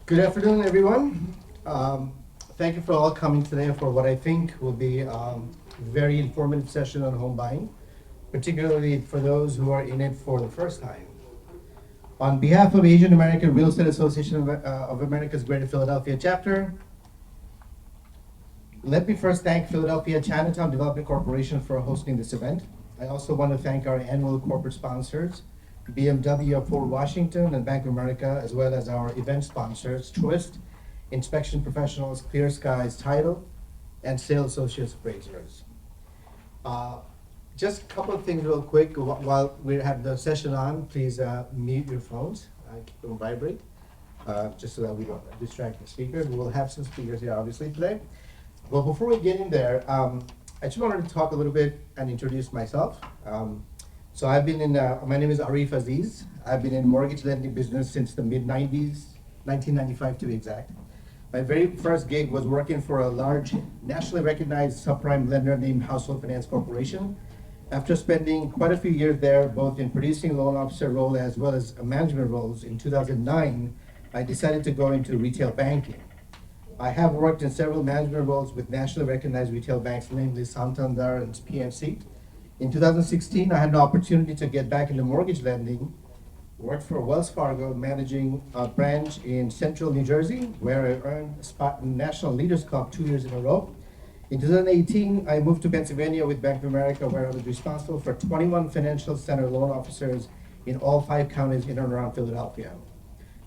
Good afternoon, everyone. Thank you for all coming today for what I think will be a very informative session on home buying, particularly for those who are in it for the first time. On behalf of Asian American Real Estate Association of America's Greater Philadelphia Chapter, let me first thank Philadelphia Chinatown Development Corporation for hosting this event. I also want to thank our annual corporate sponsors, BMW of Fort Washington and Bank of America, as well as our event sponsors, TRUIST, Inspection Professionals, Clear Skies Title, and Sales Associates Appraisers. Just a couple of things real quick while we have the session on. Please mute your phones, keep them vibrate, just so that we don't distract the speakers. We will have some speakers here obviously today. Well, before we get in there, I just wanted to talk a little bit and introduce myself. So I've been in, my name is Arif Aziz. I've been in mortgage lending business since the mid-90s, 1995 to be exact. My very first gig was working for a large nationally recognized subprime lender named Household Finance Corporation. After spending quite a few years there, both in producing loan officer role as well as management roles, in 2009, I decided to go into retail banking. I have worked in several management roles with nationally recognized retail banks, namely Santander and PNC. In 2016, I had an opportunity to get back into mortgage lending, worked for Wells Fargo, managing a branch in central New Jersey, where I earned a spot in National Leaders Club 2 years in a row. In 2018, I moved to Pennsylvania with Bank of America, where I was responsible for 21 financial center loan officers in all 5 counties in and around Philadelphia.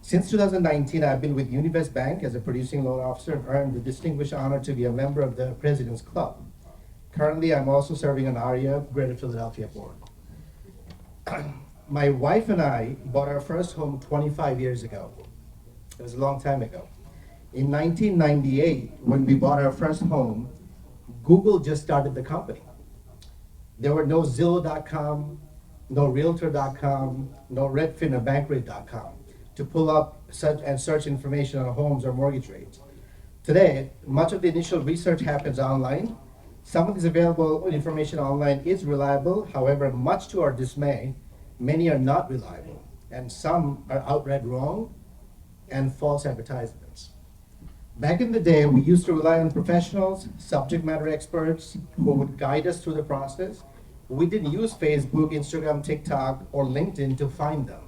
Since 2019, I've been with Univest Bank as a producing loan officer and earned the distinguished honor to be a member of the President's Club. Currently, I'm also serving on AREAA Greater Philadelphia board. My wife and I bought our first home 25 years ago. It was a long time ago. In 1998, when we bought our first home, Google just started the company. There were no Zillow.com, no Realtor.com, no Redfin or Bankrate.com to pull up and search information on homes or mortgage rates. Today, much of the initial research happens online. Some of this available information online is reliable. However, much to our dismay, many are not reliable, and some are outright wrong and false advertisements. Back in the day, we used to rely on professionals, subject matter experts who would guide us through the process. We didn't use Facebook, Instagram, TikTok, or LinkedIn to find them.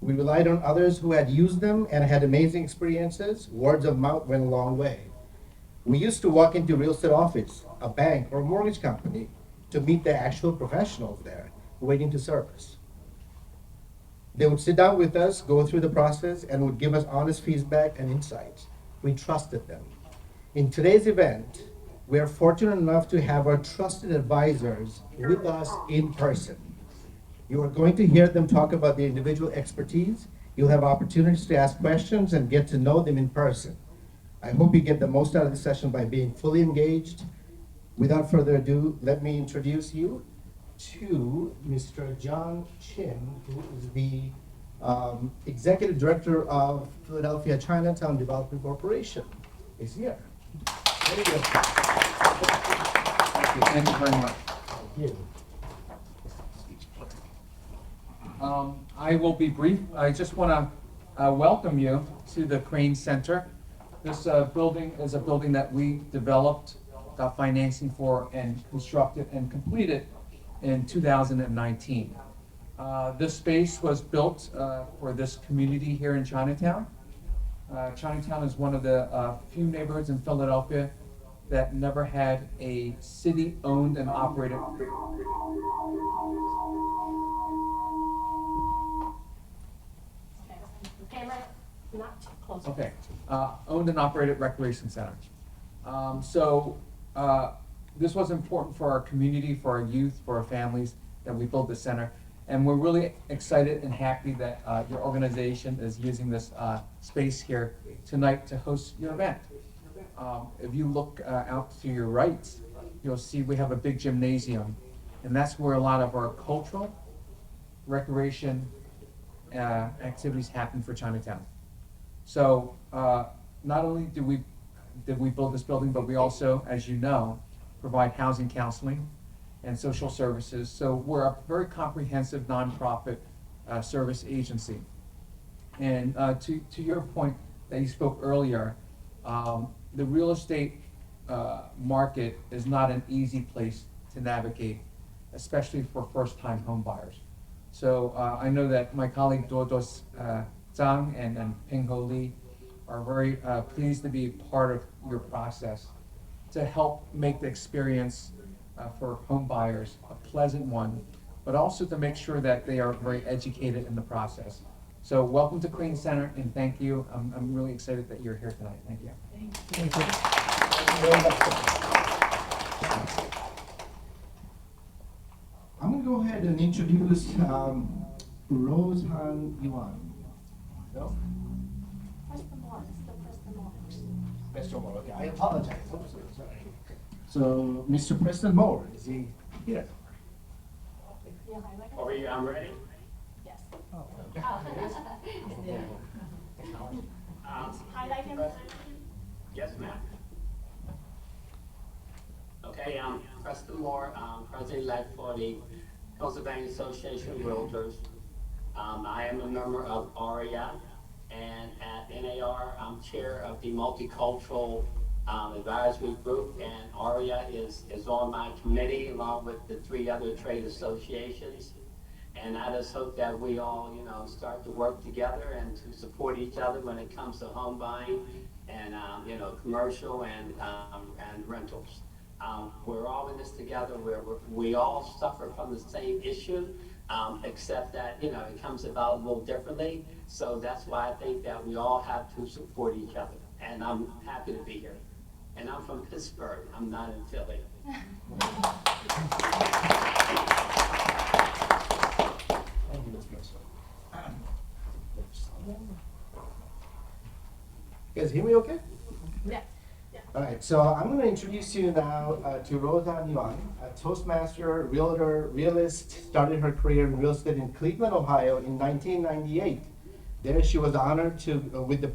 We relied on others who had used them and had amazing experiences. Words of mouth went a long way. We used to walk into a real estate office, a bank, or a mortgage company to meet the actual professionals there, waiting to serve us. They would sit down with us, go through the process, and would give us honest feedback and insights. We trusted them. In today's event, we are fortunate enough to have our trusted advisors with us in person. You are going to hear them talk about their individual expertise. You'll have opportunities to ask questions and get to know them in person. I hope you get the most out of the session by being fully engaged. Without further ado, let me introduce you to Mr. Zhang, who is the Executive Director of Philadelphia Chinatown Development Corporation. He's here. There you go. Thank you very much. Thank you. I will be brief. I just want to welcome you to the Crane Center. This building is a building that we developed, got financing for, and constructed and completed in 2019. This space was built for this community here in Chinatown. Chinatown is one of the few neighborhoods in Philadelphia that never had a city-owned and operated. Not too close. Okay, owned and operated recreation center. This was important for our community, for our youth, for our families, that we built this center. And we're really excited and happy that your organization is using this space here tonight to host your event. If you look out to your right, you'll see we have a big gymnasium, and that's where a lot of our cultural, recreation activities happen for Chinatown. So not only did we build this building, but we also, as you know, provide housing counseling and social services. So we're a very comprehensive nonprofit service agency. And to your point, that you spoke earlier, the real estate market is not an easy place to navigate, especially for first-time home buyers. So I know that my colleague Duoduo Zhang and Ping Ho Lee are very pleased to be part of your process to help make the experience for home buyers a pleasant one, but also to make sure that they are very educated in the process. So welcome to Queens Center, and thank you. I'm really excited that you're here tonight. Thank you. Thank you. Very much. I'm going to go ahead and introduce Rose Han Yuan. No? Preston Moore, still Preston Moore. Mr. Moore, okay, I apologize. Oops, sorry. So, Mr. Preston Moore, is he here? You highlight it? Are we ready? Yes. Oh, okay. Highlight him. Yes, ma'am. Okay, I'm Preston Moore, President-elect for the Pennsylvania Association of Realtors. I am a member of AREAA, and at NAR, I'm chair of the Multicultural Advisory Group, and AREAA is on my committee along with the 3 other trade associations. And I just hope that we all, start to work together and to support each other when it comes to home buying and, commercial and rentals. We're all in this together. We all suffer from the same issue, except that, it comes about a little differently. So that's why I think that we all have to support each other. And I'm happy to be here. And I'm from Pittsburgh. I'm not in Philly. You guys hear me okay? Yeah. All right, so I'm going to introduce you now to Rose Han Yuan, a Toastmaster, realtor, realist, started her career in real estate in Cleveland, Ohio in 1998. There she was honored with the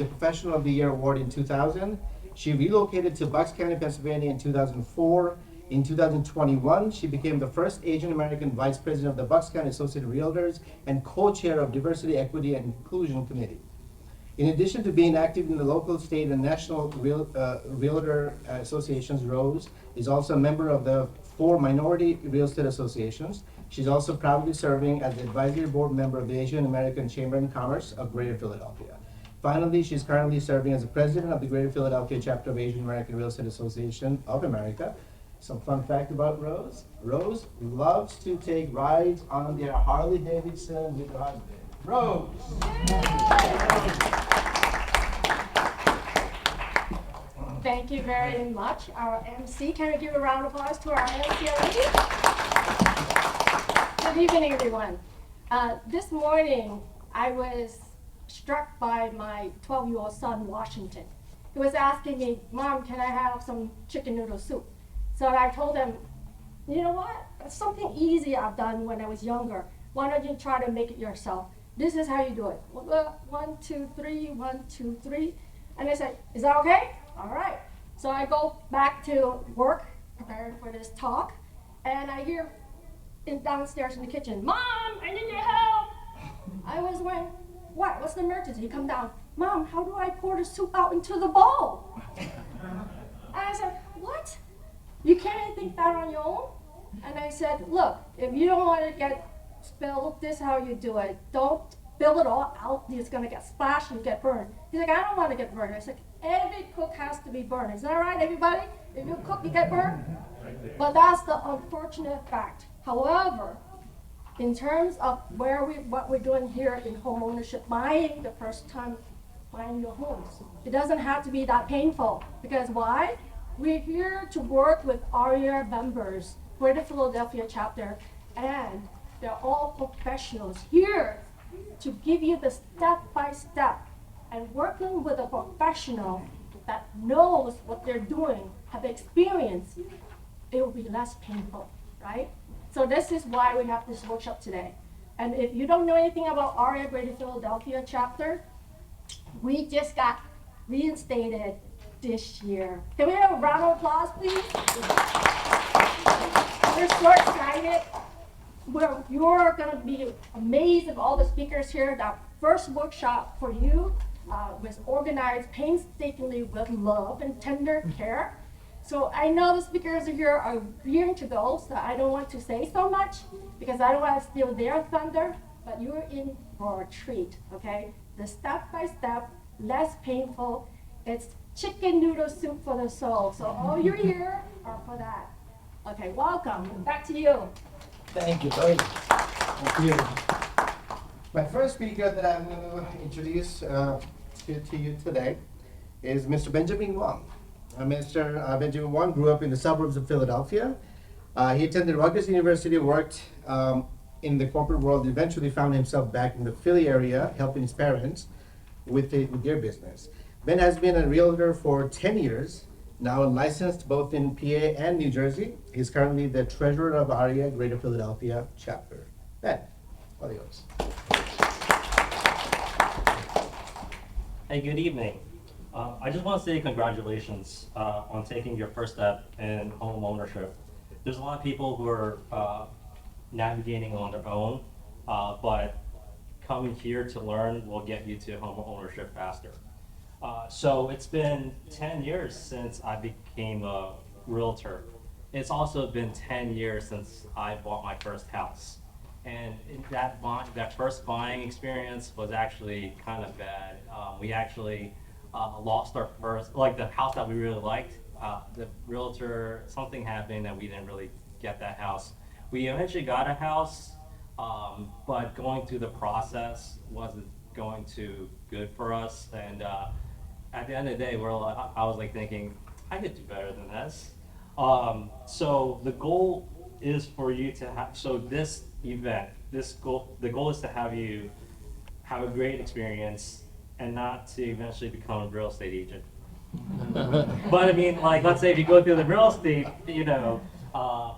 Professional of the Year award in 2000. She relocated to Bucks County, Pennsylvania in 2004. In 2021, she became the first Asian American Vice President of the Bucks County Associated Realtors and co-chair of Diversity, Equity, and Inclusion Committee. In addition to being active in the local, state, and national realtor associations, Rose is also a member of the 4 minority real estate associations. She's also proudly serving as the advisory board member of the Asian American Chamber of Commerce of Greater Philadelphia. Finally, she's currently serving as the president of the Greater Philadelphia Chapter of Asian American Real Estate Association of America. Some fun fact about Rose. Rose loves to take rides on their Harley Davidson with her husband. Rose! Thank you very much, our MC. Can we give a round of applause to our MC already? Good evening, everyone. This morning, I was struck by my 12-year-old son, Washington. He was asking me, Mom, can I have some chicken noodle soup? So I told him, you know what? It's something easy I've done when I was younger. Why don't you try to make it yourself? This is how you do it. 1, 2, 3, 1, 2, 3. And I said, is that okay? All right. So I go back to work, preparing for this talk, and I hear downstairs in the kitchen, Mom, I need your help. I was wondering, what? What's the emergency? He come down, Mom, how do I pour the soup out into the bowl? And I said, what? You can't think that on your own? And I said, look, if you don't want to get spilled, this is how you do it. Don't spill it all out. It's going to get splashed and get burned. He's like, I don't want to get burned. I said, every cook has to be burned. Is that right, everybody? If you cook, you get burned? But that's the unfortunate fact. However, in terms of what we're doing here in home ownership, buying the first time buying your homes, it doesn't have to be that painful. Because why? We're here to work with AREAA members, Greater Philadelphia Chapter, and they're all professionals here to give you the step-by-step. And working with a professional that knows what they're doing, have experience, it will be less painful, right? So this is why we have this workshop today. And if you don't know anything about AREAA Greater Philadelphia Chapter, we just got reinstated this year. Can we have a round of applause, please? We're so excited. You're going to be amazed of all the speakers here. That first workshop for you, was organized painstakingly with love and tender care. So I know the speakers here are gearing to those, so I don't want to say so much because I don't want to steal their thunder, but you're in for a treat, okay? The step-by-step, less painful, it's chicken noodle soup for the soul. So all you're here are for that. Okay, welcome, back to you. Thank you, Tony. Thank you. My first speaker that I'm going to introduce to you today is Mr. Benjamin Wong. Mr. Benjamin Wong grew up in the suburbs of Philadelphia. He attended Rutgers University, worked in the corporate world, eventually found himself back in the Philly area, helping his parents with their business. Ben has been a realtor for 10 years, now licensed both in PA and New Jersey. He's currently the treasurer of AREAA Greater Philadelphia Chapter. Ben, all yours. Hey, good evening. I just want to say congratulations on taking your first step in home ownership. There's a lot of people who are navigating on their own, but coming here to learn will get you to home ownership faster. So it's been 10 years since I became a realtor. It's also been 10 years since I bought my first house. And that first buying experience was actually kind of bad. We actually lost our first, like the house that we really liked. The realtor, something happened and we didn't really get that house. We eventually got a house, but going through the process wasn't going too good for us. And at the end of the day, I was like thinking, I could do better than this. So the goal is for you to have, so this event, the goal is to have you have a great experience and not to eventually become a real estate agent. But I mean, like, let's say if you go through the real estate,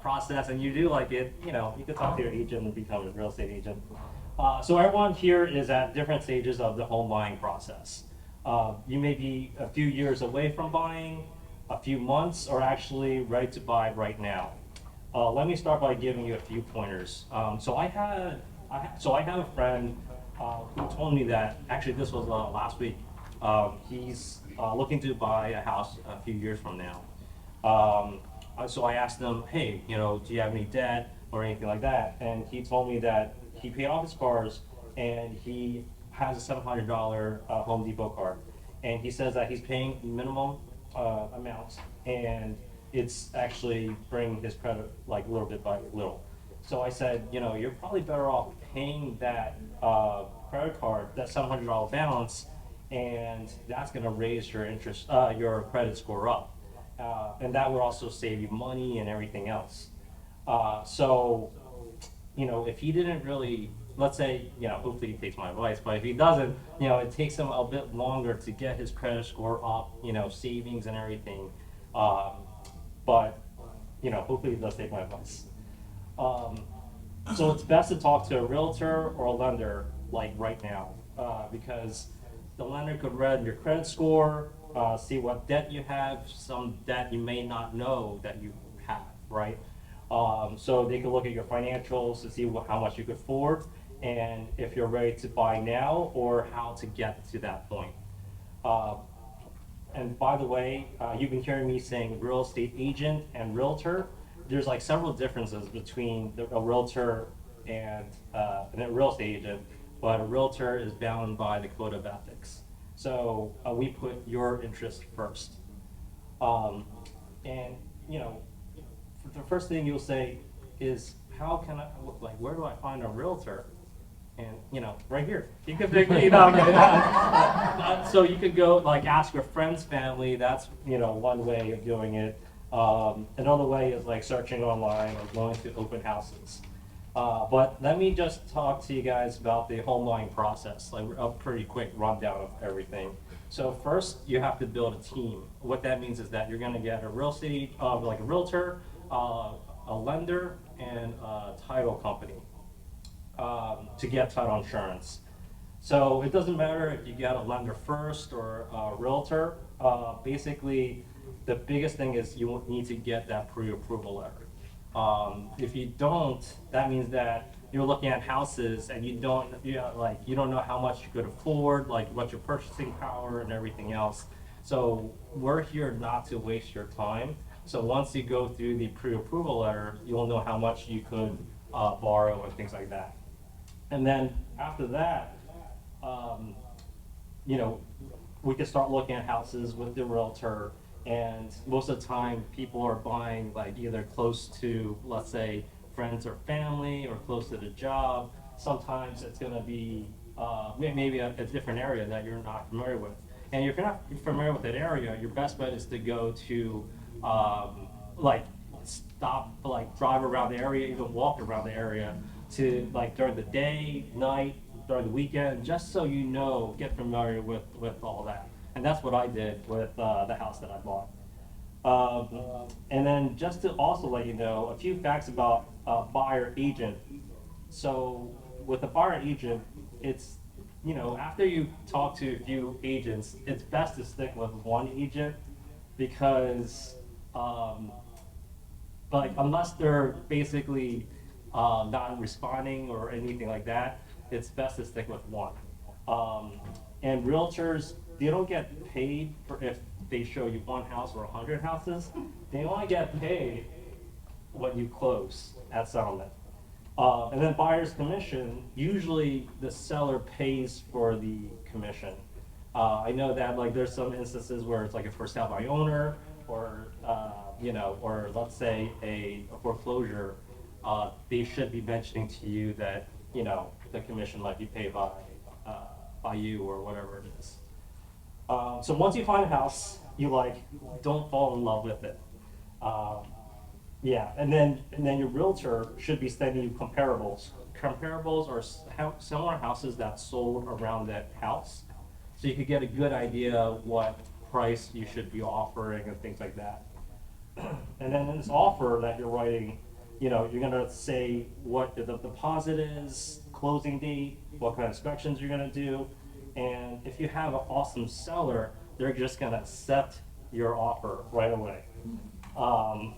process and you do like it, you can talk to your agent and become a real estate agent. So everyone here is at different stages of the home buying process. You may be a few years away from buying, a few months, or actually ready to buy right now. Let me start by giving you a few pointers. So I have a friend who told me that, actually this was last week, he's looking to buy a house a few years from now. So I asked him, hey, do you have any debt or anything like that? And he told me that he paid off his cars and he has a $700 Home Depot card. And he says that he's paying minimum amounts and it's actually bringing his credit like little bit by little. So I said, you're probably better off paying that credit card, that $700 balance, and that's going to raise your interest, your credit score up. And that would also save you money and everything else. So, if he didn't really, let's say, hopefully he takes my advice, but if he doesn't, it takes him a bit longer to get his credit score up, savings and everything. But, hopefully he does take my advice. So it's best to talk to a realtor or a lender, like right now, because the lender could read your credit score, see what debt you have, some debt you may not know that you have, right? So they can look at your financials to see how much you could afford and if you're ready to buy now or how to get to that point. And by the way, you've been hearing me saying real estate agent and realtor. There's like several differences between a realtor and a real estate agent, but a realtor is bound by the code of ethics. So we put your interest first. And the first thing you'll say is, how can where do I find a realtor? And right here, you can pick me up. So you could go ask your friend's family. That's one way of doing it. Another way is searching online or going to open houses. But let me just talk to you guys about the home buying process, a pretty quick rundown of everything. So first, you have to build a team. What that means is that you're going to get a real estate, a realtor, a lender, and a title company to get title insurance. So it doesn't matter if you get a lender first or a realtor. Basically, the biggest thing is you need to get that pre-approval letter. If you don't, that means that you're looking at houses and you don't know how much you could afford, like what's your purchasing power and everything else. So we're here not to waste your time. So once you go through the pre-approval letter, you'll know how much you could borrow and things like that. And then after that, we can start looking at houses with the realtor. And most of the time, people are buying like either close to, let's say, friends or family, or close to the job. Sometimes it's going to be maybe a different area that you're not familiar with. And if you're not familiar with that area, your best bet is to go to drive around the area, even walk around the area to during the day, night, during the weekend, just so you know, get familiar with all that. And that's what I did with the house that I bought. And then just to also let you know, a few facts about buyer agent. So with a buyer agent, it's, after you talk to a few agents, it's best to stick with one agent because unless they're basically not responding or anything like that, it's best to stick with one. And realtors, they don't get paid for if they show you one house or 100 houses. They only get paid what you close at settlement. And then buyer's commission, usually the seller pays for the commission. I know that there's some instances where it's like a for sale by owner, or or let's say a foreclosure. They should be mentioning to you that the commission might be paid by you or whatever it is. So once you find a house you like, don't fall in love with it. And then your realtor should be sending you comparables. Comparables are similar houses that sold around that house, so you could get a good idea what price you should be offering and things like that. And then in this offer that you're writing, you're gonna say what the deposit is, closing date, what kind of inspections you're gonna do, and if you have an awesome seller, they're just gonna accept your offer right away. I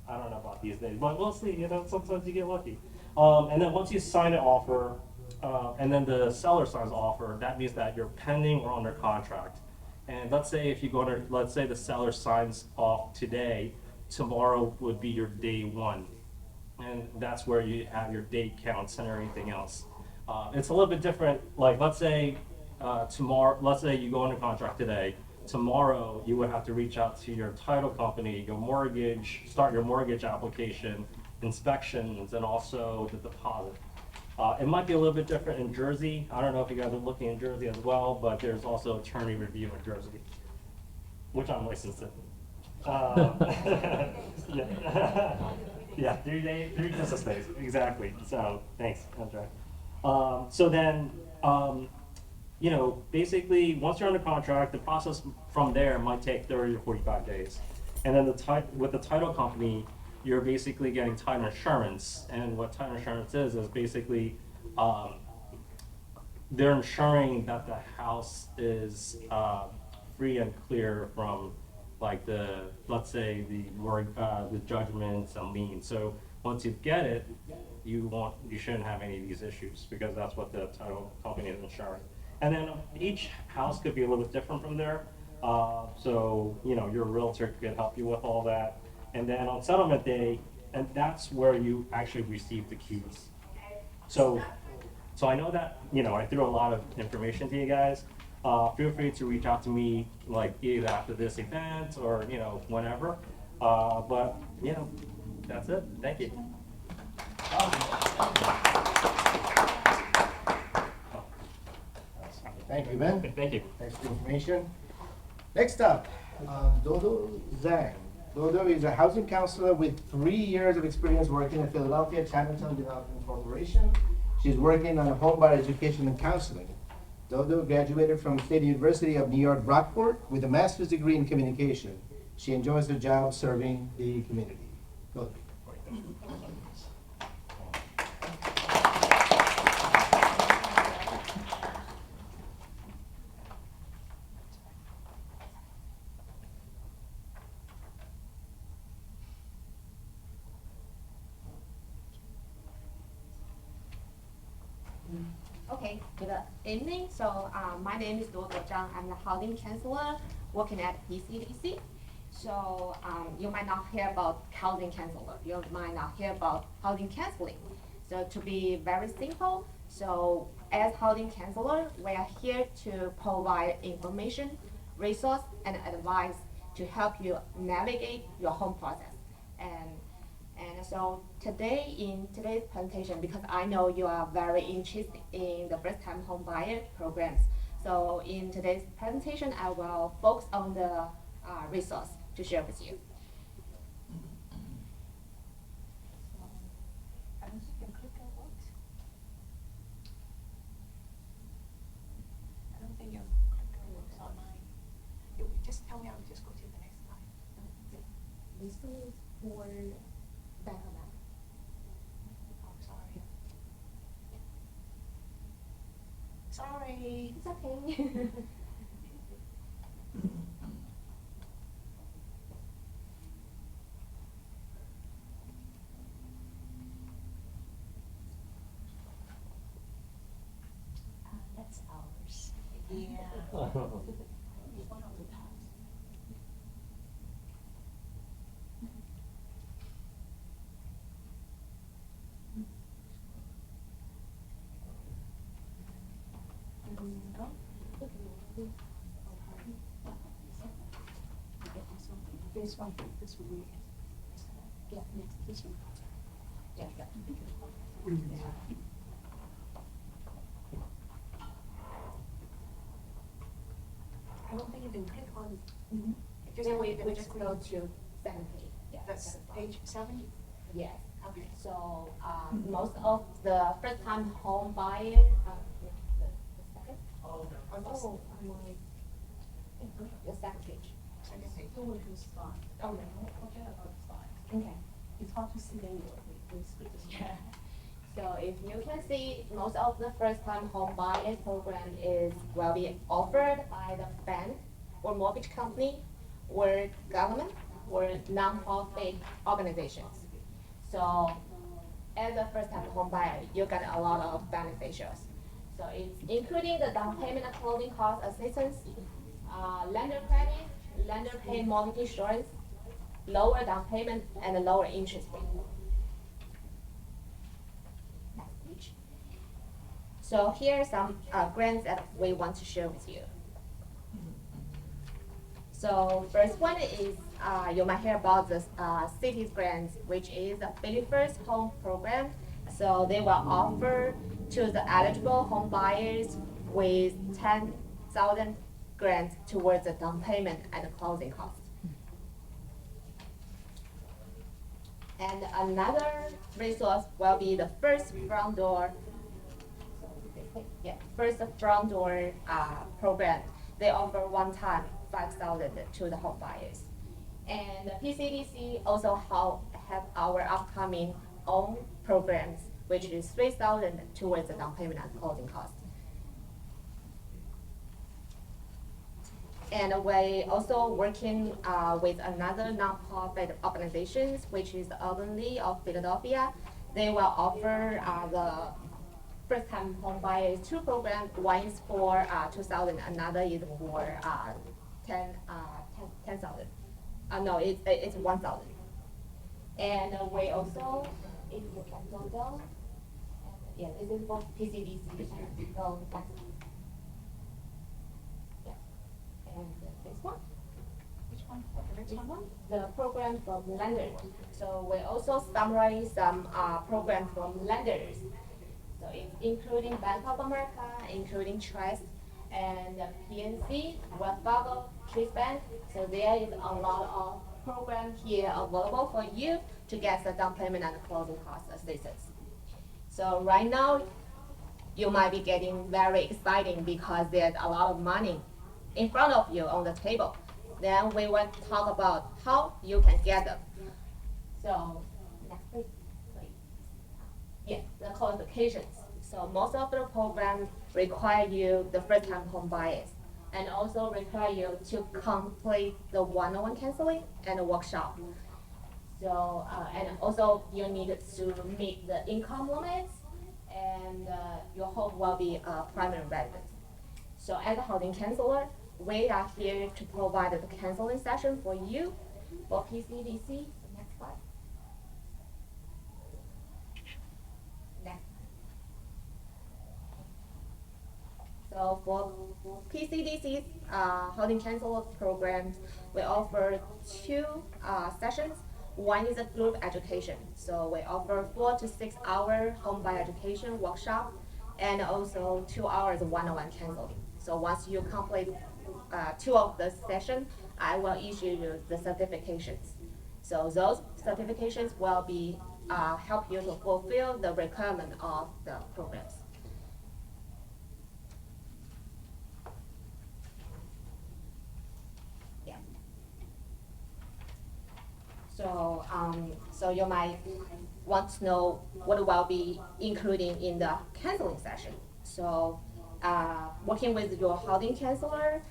don't know about these days, but we'll see. Sometimes you get lucky. And then once you sign an offer, and then the seller signs the offer, that means that you're pending or under contract. And let's say let's say the seller signs off today, tomorrow would be your day one. And that's where you have your date counts and everything else. It's a little bit different. Let's say let's say you go under contract today. Tomorrow, you would have to reach out to your title company, your mortgage, start your mortgage application, inspections, and also the deposit. It might be a little bit different in Jersey. I don't know if you guys are looking in Jersey as well, but there's also attorney review in Jersey, which I'm licensed in. Yeah, 3 business days, exactly. So thanks, Andrea. So then, basically, once you're under contract, the process from there might take 30 or 45 days. And then with the title company, you're basically getting title insurance. And what title insurance is basically they're ensuring that the house is free and clear from let's say the judgments and liens. So once you get it, you shouldn't have any of these issues because that's what the title company is ensuring. And then each house could be a little bit different from there. So, your realtor could help you with all that. And then on settlement day, and that's where you actually receive the keys. So I know that, I threw a lot of information to you guys. Feel free to reach out to me, either after this event or, whenever. But, that's it. Thank you. Thank you, Ben. Thank you. Thanks for the information. Next up, Duoduo Zhang. Duoduo is a housing counselor with 3 years of experience working at Philadelphia Chinatown Development Corporation. She's working on home buyer education and counseling. Duoduo graduated from State University of New York, Rockport with a master's degree in communication. She enjoys her job serving the community. Go ahead. Okay, good evening. So my name is Duoduo Zhang. I'm the housing counselor working at PCDC. So you might not hear about housing counselor. You might not hear about housing counseling. So to be very simple, so as housing counselor, we are here to provide information, resource, and advice to help you navigate your home process. And so today, in today's presentation, because I know you are very interested in the first-time home buyer programs, so in today's presentation, I will focus on the resource to share with you. I don't think your clicker works. I don't think your clicker works on mine. You just tell me, I'll just go to the next slide. This one is for Bank of America. Oh, sorry. Sorry. It's okay. That's ours. Yeah. One of the tabs. This one, we, yeah, this one. Yeah, yeah. I don't think you can click on. Then we just go to second page. Yeah, That's second box. page 7? Yes. Okay. So most of the first-time home buyer. The second. Oh, My. The second page. second page. Oh, no. Okay. It's hard to see anyway. Yeah. So if you can see, most of the first-time home buyer program will be offered by the bank or mortgage company or government or non-profit organizations. So as a first-time home buyer, you get a lot of beneficials. So it's including the down payment and closing cost assistance, lender credit, lender pay mortgage insurance, lower down payment, and a lower interest rate. Next page. So here are some grants that we want to share with you. So first one is you might hear about the cities grants, which is the Philly First Home Program. So they will offer to the eligible home buyers with 10,000 grants towards the down payment and the closing costs. And another resource will be the first front door program. They offer one-time 5,000 to the home buyers. And the PCDC also have our upcoming own programs, which is 3,000 towards the down payment and closing costs. And we also working with another nonprofit organizations, which is the Urban League of Philadelphia. They will offer the first-time home buyers two programs. One is for 2,000, another is for 10,000. No, it's 1,000. And we also, if you can go down, yeah, this is for PCDC. So that's, yeah. And this one. Which one? The next This one? one, the program from lenders. So we also summarize some programs from lenders. So it's including Bank of America, including TREASUER, and PNC, Wells Fargo, Chase Bank. So there is a lot of programs here available for you to get the down payment and closing cost assistance. So right now, you might be getting very exciting because there's a lot of money in front of you on the table. Then we will talk about how you can get them. So next please. Yeah, the qualifications. So most of the programs require you, the first-time home buyers, and also require you to complete the one-on-one counseling and a workshop. So, and also you need to meet the income limits and your home will be a primary residence. So as a housing counselor, we are here to provide the counseling session for you for PCDC. Next slide. Next. So for PCDC's housing counselor programs, we offer two sessions. One is a group education. So we offer 4 to 6 hour home buyer education workshop and also 2 hours one-on-one counseling. So once you complete 2 of the sessions, I will issue you the certifications. So those certifications will be help you to fulfill the requirement of the programs. Yeah. So you might want to know what will be including in the counseling session. So working with your housing counselor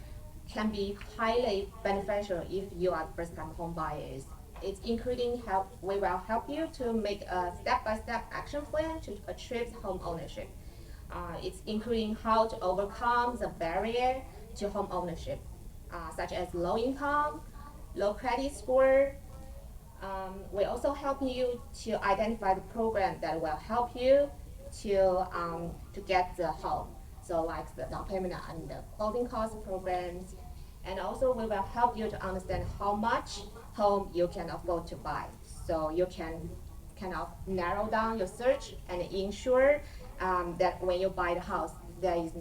can be highly beneficial if you are first-time home buyers. It's including we will help you to make a step-by-step action plan to achieve home ownership. It's including how to overcome the barrier to home ownership, such as low income, low credit score. We also help you to identify the program that will help you to get the home. So like the down payment and the closing cost programs. And also we will help you to understand how much home you can afford to buy. So you can kind of narrow down your search and ensure that when you buy the house, there is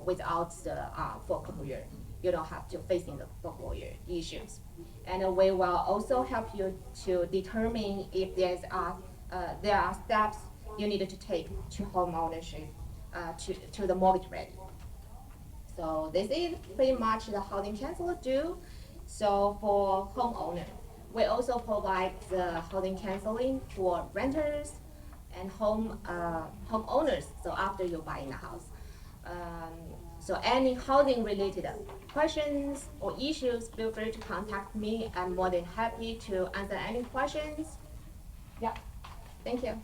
without the foreclosure. You don't have to facing the foreclosure issues. And we will also help you to determine if there are steps you need to take to home ownership, to the mortgage ready. So this is pretty much the housing counselor do. So for homeowner, we also provide the housing counseling for renters and homeowners. So after you buy in a house. So any housing related questions or issues, feel free to contact me. I'm more than happy to answer any questions. Yeah, thank you.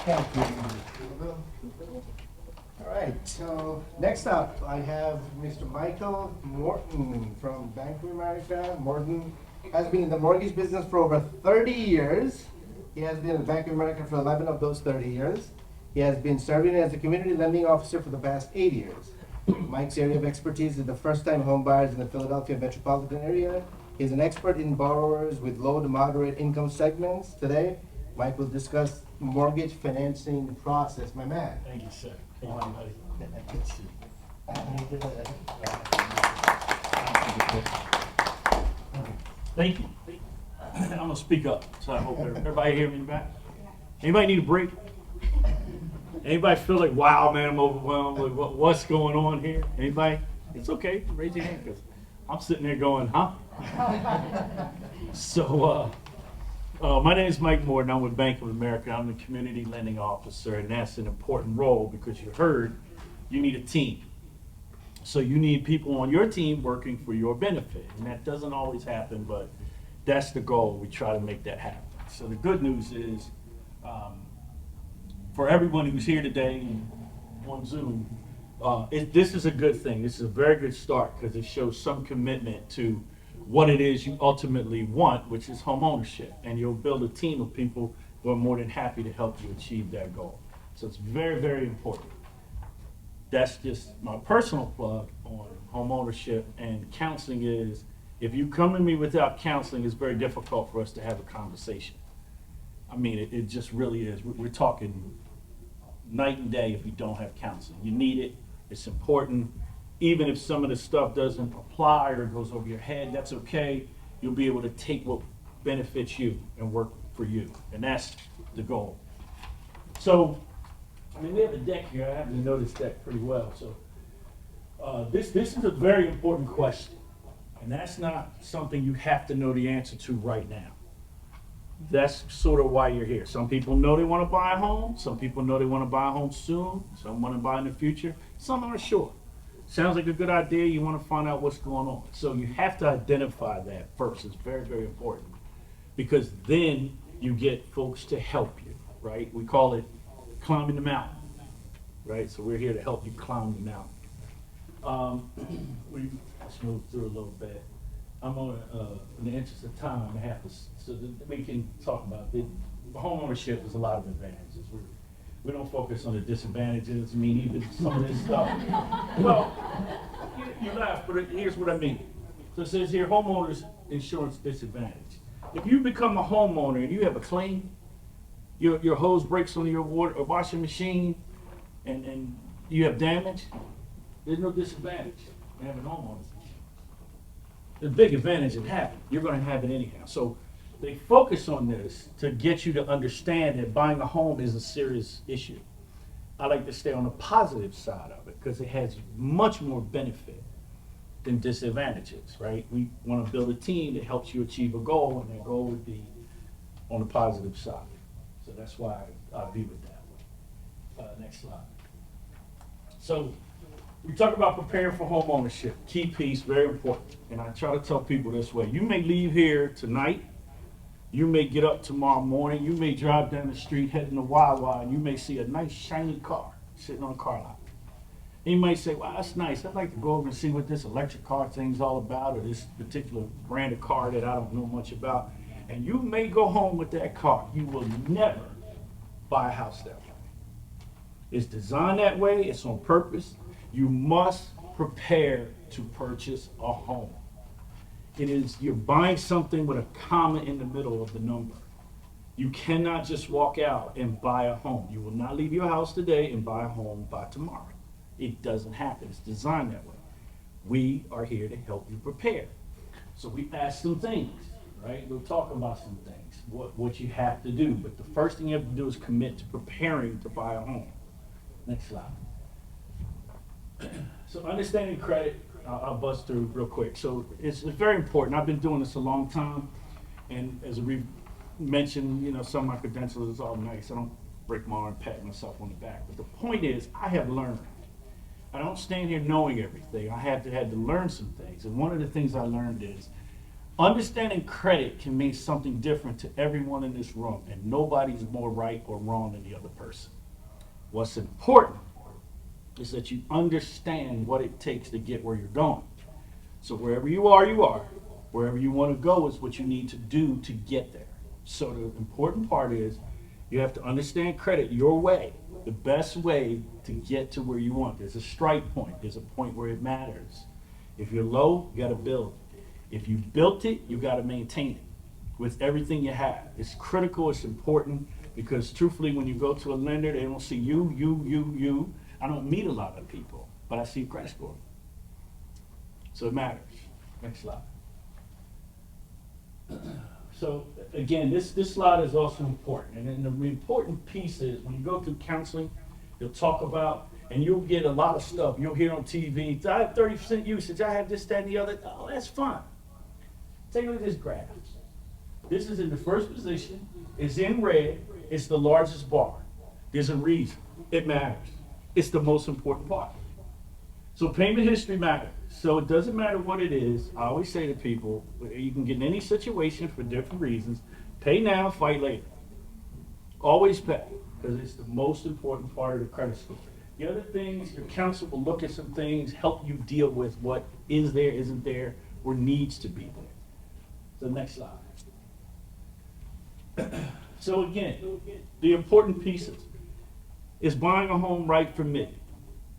Thank you. All right, so next up, I have Mr. Michael Morton from Bank of America. Morton has been in the mortgage business for over 30 years. He has been in Bank of America for 11 of those 30 years. He has been serving as a community lending officer for the past 8 years. Mike's area of expertise is the first-time home buyers in the Philadelphia metropolitan area. He's an expert in borrowers with low to moderate income segments. Today, Mike will discuss mortgage financing process. My man. Thank you, sir. Hey, buddy. Thank you. I'm gonna speak up, so I hope everybody hear me in the back. Anybody need a break? Anybody feel like, wow, man, I'm overwhelmed with what's going on here? Anybody? It's okay. Raise your hand, because I'm sitting there going, huh? So, my name is Mike Morton. I'm with Bank of America. I'm the community lending officer, and that's an important role because you heard you need a team. So you need people on your team working for your benefit, and that doesn't always happen, but that's the goal. We try to make that happen. So the good news is, for everyone who's here today on Zoom, this is a good thing. This is a very good start because it shows some commitment to what it is you ultimately want, which is home ownership. And you'll build a team of people who are more than happy to help you achieve that goal. So it's very, very important. That's just my personal plug on home ownership, and counseling is, if you come to me without counseling, it's very difficult for us to have a conversation. I mean, it just really is. We're talking night and day if you don't have counseling. You need it, it's important. Even if some of the stuff doesn't apply or goes over your head, that's okay. You'll be able to take what benefits you and work for you. And that's the goal. So, I mean, we have a deck here. I happen to know this deck pretty well. So, this is a very important question. And that's not something you have to know the answer to right now. That's sort of why you're here. Some people know they want to buy a home. Some people know they want to buy a home soon. Some want to buy in the future. Some aren't sure. Sounds like a good idea. You want to find out what's going on. So you have to identify that first. It's very, very important. Because then you get folks to help you. right? We call it climbing the mountain, right? So we're here to help you climb the mountain. Let's move through a little bit. I'm on, in the interest of time, I have to, so that we can talk about it. Homeownership is a lot of advantages. We don't focus on the disadvantages. I mean, even some of this stuff. Well, you laugh, but here's what I mean. So it says here, homeowners insurance disadvantage. If you become a homeowner and you have a claim, your hose breaks on your washing machine, and you have damage, there's no disadvantage in having homeowners insurance. The big advantage in having, you're going to have it anyhow. So they focus on this to get you to understand that buying a home is a serious issue. I like to stay on the positive side of it because it has much more benefit than disadvantages, right? We want to build a team that helps you achieve a goal, and that goal would be on the positive side. So that's why I view it that way. Next slide. So we talk about preparing for home ownership. Key piece, very important. And I try to tell people this way. You may leave here tonight. You may get up tomorrow morning. You may drive down the street heading to Wawa, and you may see a nice shiny car sitting on a car lot. And you might say, wow, that's nice. I'd like to go over and see what this electric car thing's all about, or this particular brand of car that I don't know much about. And you may go home with that car. You will never buy a house that way. It's designed that way. It's on purpose. You must prepare to purchase a home. It is, you're buying something with a comma in the middle of the number. You cannot just walk out and buy a home. You will not leave your house today and buy a home by tomorrow. It doesn't happen. It's designed that way. We are here to help you prepare. So we ask some things, right? We'll talk about some things, what you have to do. But the first thing you have to do is commit to preparing to buy a home. Next slide. So understanding credit, I'll buzz through real quick. So it's very important. I've been doing this a long time, and as we mentioned, you know, some of my credentials is all nice. I don't break my arm, pat myself on the back. But the point is, I have learned. I don't stand here knowing everything. I had to learn some things, and one of the things I learned is understanding credit can mean something different to everyone in this room, and nobody's more right or wrong than the other person. What's important is that you understand what it takes to get where you're going. So wherever you are, you are. Wherever you want to go is what you need to do to get there. So the important part is you have to understand credit your way, the best way to get to where you want. There's a strike point. There's a point where it matters. If you're low, you got to build. If you built it, you got to maintain it with everything you have. It's critical, it's important, because truthfully, when you go to a lender, they don't see you. I don't meet a lot of people, but I see credit score. So it matters. Next slide. So again, this slide is also important. And then the important piece is when you go through counseling, they'll talk about, and you'll get a lot of stuff. You'll hear on TV, I have 30% usage, I have this, that, and the other. Oh, that's fine. Take a look at this graph. This is in the first position. It's in red. It's the largest bar. There's a reason. It matters. It's the most important part. So payment history matters. So it doesn't matter what it is. I always say to people, you can get in any situation for different reasons. Pay now, fight later. Always pay, because it's the most important part of the credit score. The other things, your counsel will look at some things, help you deal with what is there, isn't there, or needs to be there. So next slide. So again, the important pieces. Is buying a home right for me?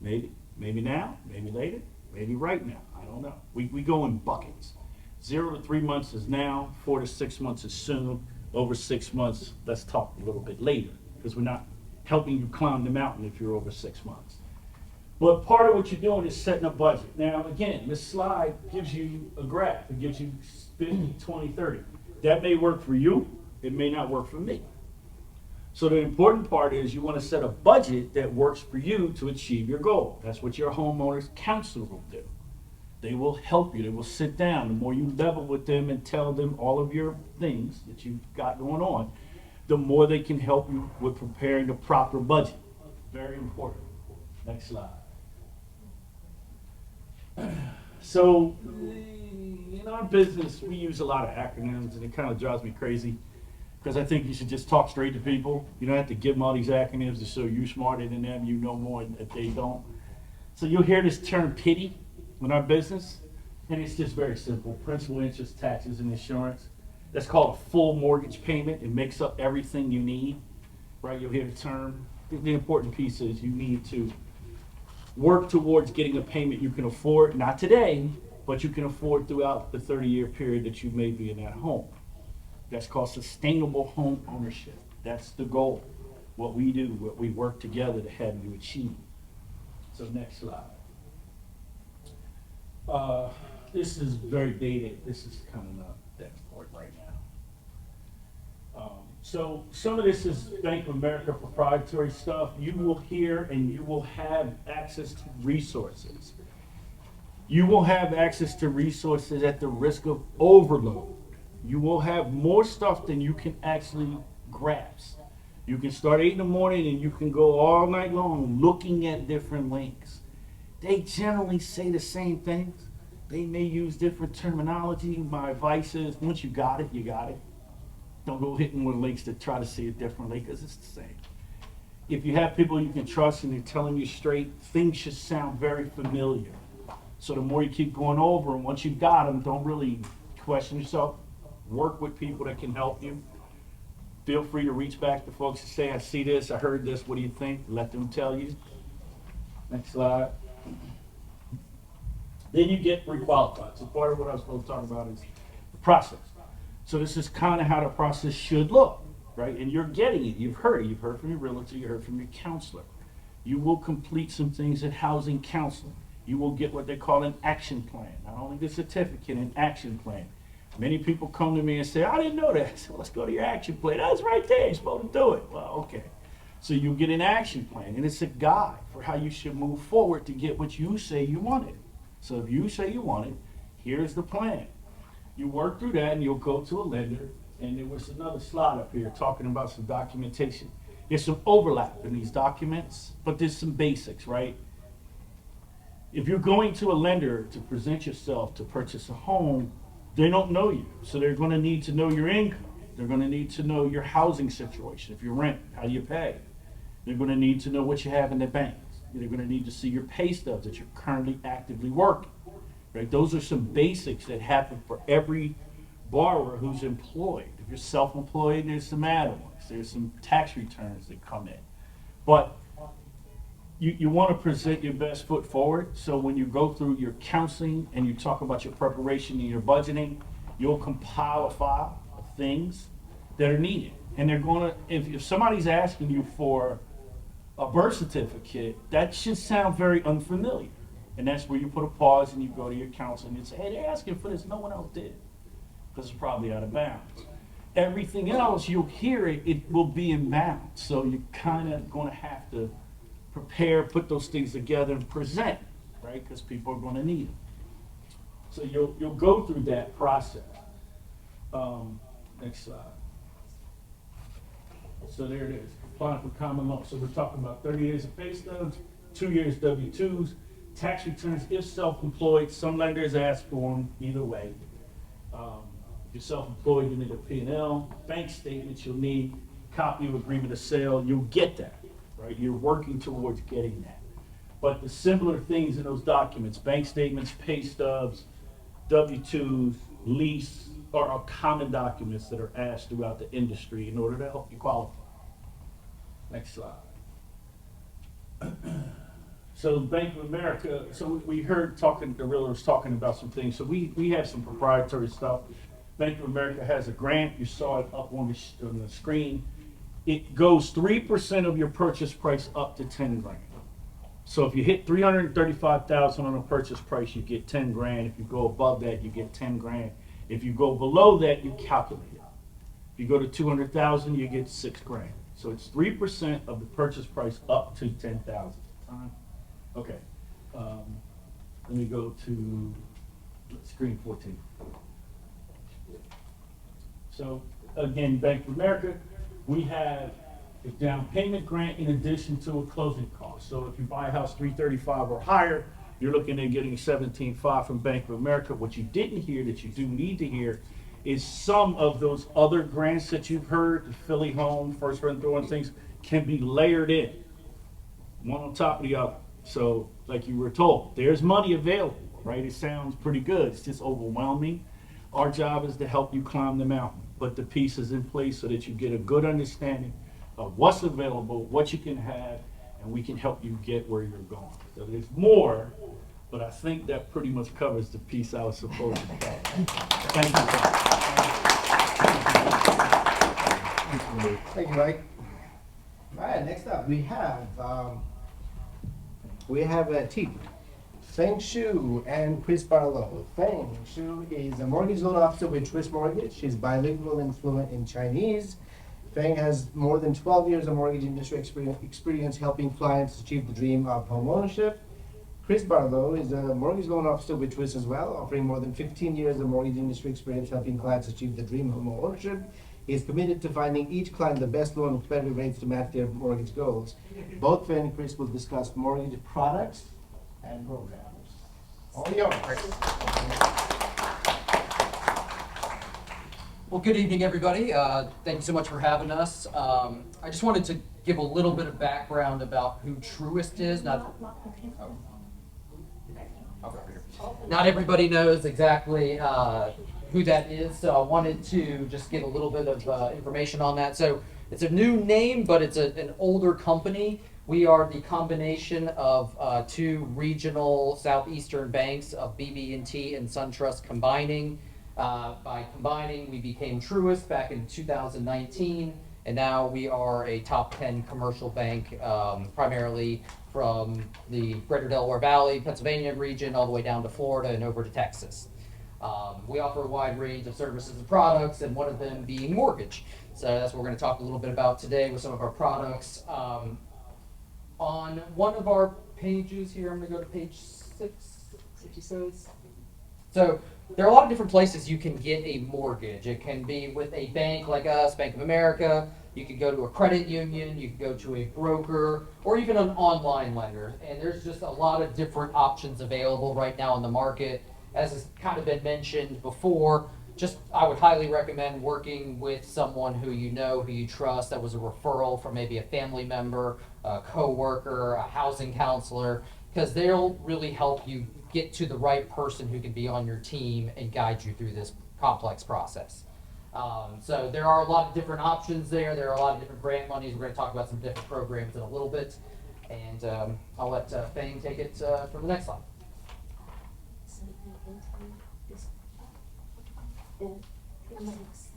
Maybe now, maybe later, maybe right now. I don't know. We go in buckets. 0 to 3 months is now, 4 to 6 months is soon. Over 6 months, let's talk a little bit later, because we're not helping you climb the mountain if you're over 6 months. But part of what you're doing is setting a budget. Now, again, this slide gives you a graph. It gives you 50, 20, 30. That may work for you. It may not work for me. So the important part is you want to set a budget that works for you to achieve your goal. That's what your homeowner's counselor will do. They will help you. They will sit down. The more you level with them and tell them all of your things that you've got going on, the more they can help you with preparing the proper budget. Very important. Next slide. So in our business, we use a lot of acronyms, and it kind of drives me crazy. because I think you should just talk straight to people. You don't have to give them all these acronyms to show you're smarter than them, you know more that they don't. So you'll hear this term pity in our business, and it's just very simple. Principal, interest, taxes, and insurance. That's called a full mortgage payment. It makes up everything you need, right? You'll hear the term. The important piece is you need to work towards getting a payment you can afford, not today, but you can afford throughout the 30-year period that you may be in that home. That's called sustainable home ownership. That's the goal. What we do, what we work together to have you achieve. So next slide. This is very dated. This is kind of not that important right now. So some of this is Bank of America proprietary stuff. You will hear and you will have access to resources. You will have access to resources at the risk of overload. You will have more stuff than you can actually grasp. You can start 8 in the morning and you can go all night long looking at different links. They generally say the same things. They may use different terminology. My advice is, once you got it, you got it. Don't go hitting with links to try to see it differently, because it's the same. If you have people you can trust and they're telling you straight, things should sound very familiar. So the more you keep going over, and once you've got them, don't really question yourself. Work with people that can help you. Feel free to reach back to folks and say, I see this, I heard this, what do you think? Let them tell you. Next slide. Then you get requalified. So part of what I was supposed to talk about is the process. So this is kind of how the process should look, right? And you're getting it. You've heard it. You've heard from your realtor. You heard from your counselor. You will complete some things at housing counseling. You will get what they call an action plan. Not only the certificate, an action plan. Many people come to me and say, I didn't know that. I said, let's go to your action plan. That's right there. You're supposed to do it. Well, okay. So you get an action plan, and it's a guide for how you should move forward to get what you say you wanted. So if you say you want it, here's the plan. You work through that and you'll go to a lender, and there was another slide up here talking about some documentation. There's some overlap in these documents, but there's some basics, right? If you're going to a lender to present yourself to purchase a home, they don't know you. So they're going to need to know your income. They're going to need to know your housing situation. If you rent, how do you pay? They're going to need to know what you have in the bank. They're going to need to see your pay stubs that you're currently actively working. Right? Those are some basics that happen for every borrower who's employed. If you're self-employed, there's some add-ons. There's some tax returns that come in. But you want to present your best foot forward. So when you go through your counseling and you talk about your preparation and your budgeting, you'll compile a file of things that are needed. And they're going to, if somebody's asking you for a birth certificate, that should sound very unfamiliar. And that's where you put a pause and you go to your counselor and say, hey, they're asking for this, no one else did. Because it's probably out of bounds. Everything else, you'll hear it, it will be in bounds. So you're kind of going to have to prepare, put those things together and present, right? Because people are going to need them. So you'll go through that process. Next slide. So there it is, applying for common law. So we're talking about 30 years of pay stubs, 2 years W-2s, tax returns if self-employed. Some lenders ask for them either way. If you're self-employed, you need a P&L. Bank statements, you'll need a copy of agreement of sale. You'll get that, right? You're working towards getting that. But the similar things in those documents, bank statements, pay stubs, W-2s, lease, are common documents that are asked throughout the industry in order to help you qualify. Next slide. So Bank of America, so we heard the realtors talking about some things. So we have some proprietary stuff. Bank of America has a grant. You saw it up on the screen. It goes 3% of your purchase price up to 10 grand. So if you hit 335,000 on a purchase price, you get 10 grand. If you go above that, you get 10 grand. If you go below that, you calculate it. If you go to 200,000, you get 6 grand. So it's 3% of the purchase price up to 10,000. Okay. Let me go to screen 14. So again, Bank of America, we have a down payment grant in addition to a closing cost. So if you buy a house 335 or higher, you're looking at getting 17.5 from Bank of America. What you didn't hear that you do need to hear is some of those other grants that you've heard, the Philly Home, First Rent Throw and things, can be layered in, one on top of the other. So, like you were told, there's money available, right? It sounds pretty good. It's just overwhelming. Our job is to help you climb the mountain, put the pieces in place so that you get a good understanding of what's available, what you can have, and we can help you get where you're going. So there's more, but I think that pretty much covers the piece I was supposed to cover. Thank you. Thank you, Mike. All right, next up, we have a team. Feng Xu and Chris Barlow. Feng Xu is a mortgage loan officer with Twist Mortgage. She's bilingual and fluent in Chinese. Feng has more than 12 years of mortgage industry experience helping clients achieve the dream of home ownership. Chris Barlow is a mortgage loan officer with Twist as well, offering more than 15 years of mortgage industry experience helping clients achieve the dream of home ownership. He is committed to finding each client the best loan with competitive rates to match their mortgage goals. Both Feng and Chris will discuss mortgage products and programs. All yours. Well, good evening, everybody. Thank you so much for having us. I just wanted to give a little bit of background about who Truist is. Not everybody knows exactly who that is, so I wanted to just give a little bit of information on that. So it's a new name, but it's an older company. We are the combination of two regional southeastern banks of BB&T and SunTrust combining. By combining, we became Truist back in 2019, and now we are a top 10 commercial bank, primarily from the Greater Delaware Valley, Pennsylvania region, all the way down to Florida and over to Texas. We offer a wide range of services and products, and one of them being mortgage. So that's what we're going to talk a little bit about today with some of our products. On one of our pages here, I'm going to go to page 6, if you says. So there are a lot of different places you can get a mortgage. It can be with a bank like us, Bank of America. You can go to a credit union. You can go to a broker, or even an online lender. And there's just a lot of different options available right now in the market. As has kind of been mentioned before, I would highly recommend working with someone who you know, who you trust, that was a referral from maybe a family member, a coworker, a housing counselor, because they'll really help you get to the right person who can be on your team and guide you through this complex process. So there are a lot of different options there. There are a lot of different grant monies. We're going to talk about some different programs in a little bit. And I'll let Feng take it from the next slide.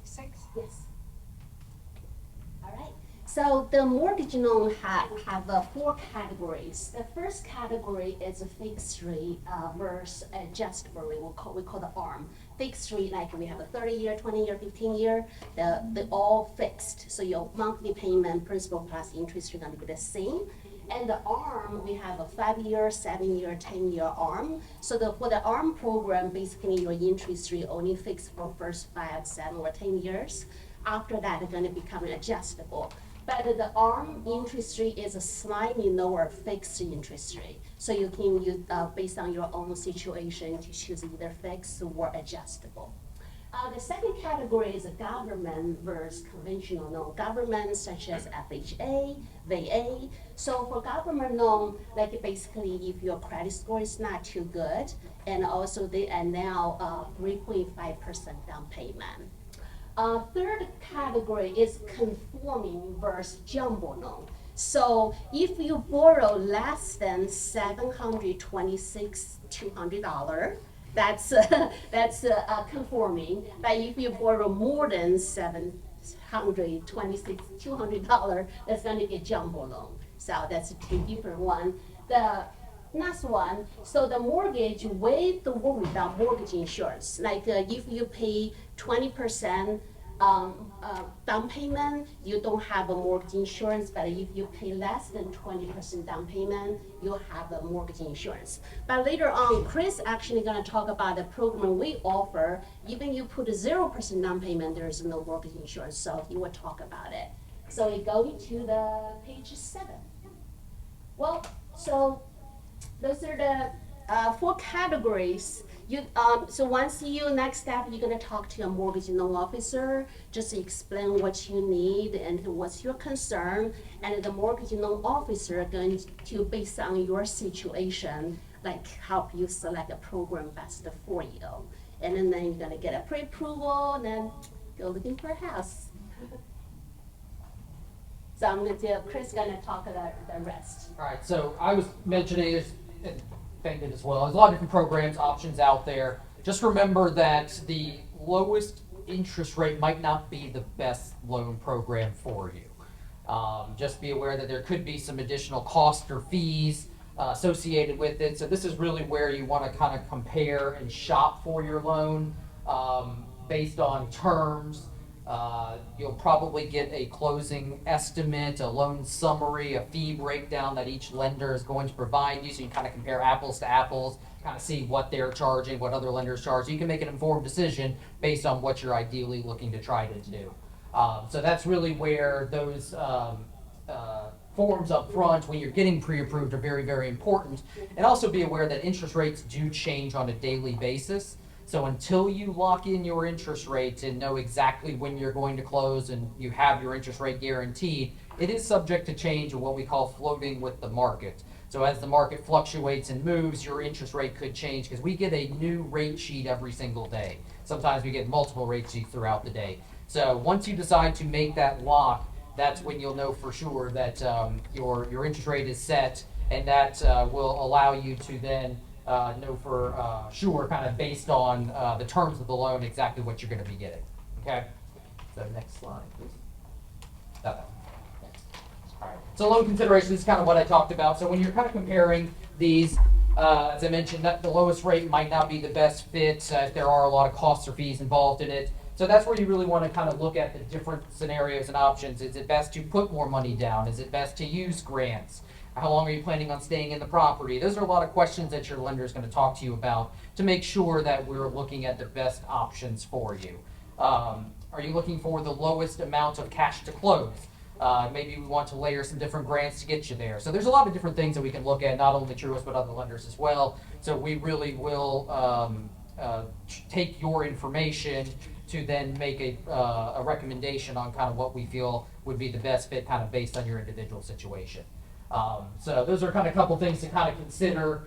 Six. Yes. All right. So the mortgage loan have 4 categories. The first category is a fixed rate versus adjustable rate. We call the ARM. Fixed rate, like we have a 30-year, 20-year, 15-year. They're all fixed. So your monthly payment, principal plus interest, are going to be the same. And the ARM, we have a 5-year, 7-year, 10-year ARM. So for the ARM program, basically your interest rate only fixed for first 5, 7, or 10 years. After that, it's going to become adjustable. But the ARM interest rate is a slightly lower fixed interest rate. So you can use, based on your own situation, to choose either fixed or adjustable. The second category is a government versus conventional loan. Government such as FHA, VA. So for government loan, like basically if your credit score is not too good, and also they are now 3.5% down payment. Third category is conforming versus jumbo loan. So if you borrow less than $726,200, that's conforming. But if you borrow more than $726,200, that's going to be a jumbo loan. So that's 2 different ones. The next one, so the mortgage with or without mortgage insurance. Like if you pay 20% down payment, you don't have a mortgage insurance, but if you pay less than 20% down payment, you have a mortgage insurance. But later on, Chris actually gonna talk about the program we offer. Even you put a 0% down payment, there is no mortgage insurance, so he will talk about it. So we go to the page 7. Well, so those are the four categories. So once next step, you're gonna talk to your mortgage loan officer, just explain what you need and what's your concern, and the mortgage loan officer going to, based on your situation, like help you select a program best for you. And then you're gonna get a pre-approval, and then go looking for a house. So I'm gonna do, Chris gonna talk about the rest. All right, so I was mentioning this, and Feng did as well. There's a lot of different programs, options out there. Just remember that the lowest interest rate might not be the best loan program for you. Just be aware that there could be some additional costs or fees associated with it. So this is really where you want to kind of compare and shop for your loan based on terms. You'll probably get a closing estimate, a loan summary, a fee breakdown that each lender is going to provide you, so you kind of compare apples to apples, kind of see what they're charging, what other lenders charge. So you can make an informed decision based on what you're ideally looking to try to do. So that's really where those forms up front when you're getting pre-approved are very, very important. And also be aware that interest rates do change on a daily basis. So until you lock in your interest rate and know exactly when you're going to close and you have your interest rate guaranteed, it is subject to change and what we call floating with the market. So as the market fluctuates and moves, your interest rate could change because we get a new rate sheet every single day. Sometimes we get multiple rate sheets throughout the day. So once you decide to make that lock, that's when you'll know for sure that your interest rate is set, and that will allow you to then know for sure, kind of based on the terms of the loan, exactly what you're going to be getting. Okay? So next slide, please. Okay. All right. So loan considerations is kind of what I talked about. So when you're kind of comparing these, as I mentioned, that the lowest rate might not be the best fit if there are a lot of costs or fees involved in it. So that's where you really want to kind of look at the different scenarios and options. Is it best to put more money down? Is it best to use grants? How long are you planning on staying in the property? Those are a lot of questions that your lender is going to talk to you about to make sure that we're looking at the best options for you. Are you looking for the lowest amount of cash to close? Maybe we want to layer some different grants to get you there. So there's a lot of different things that we can look at, not only Truist, but other lenders as well. So we really will take your information to then make a recommendation on kind of what we feel would be the best fit kind of based on your individual situation. So those are kind of a couple things to kind of consider.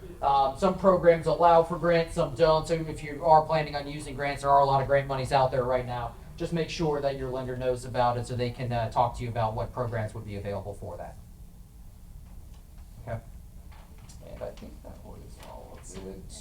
Some programs allow for grants, some don't. So if you are planning on using grants, there are a lot of grant monies out there right now. Just make sure that your lender knows about it so they can talk to you about what programs would be available for that. Okay. And I think that was all of it.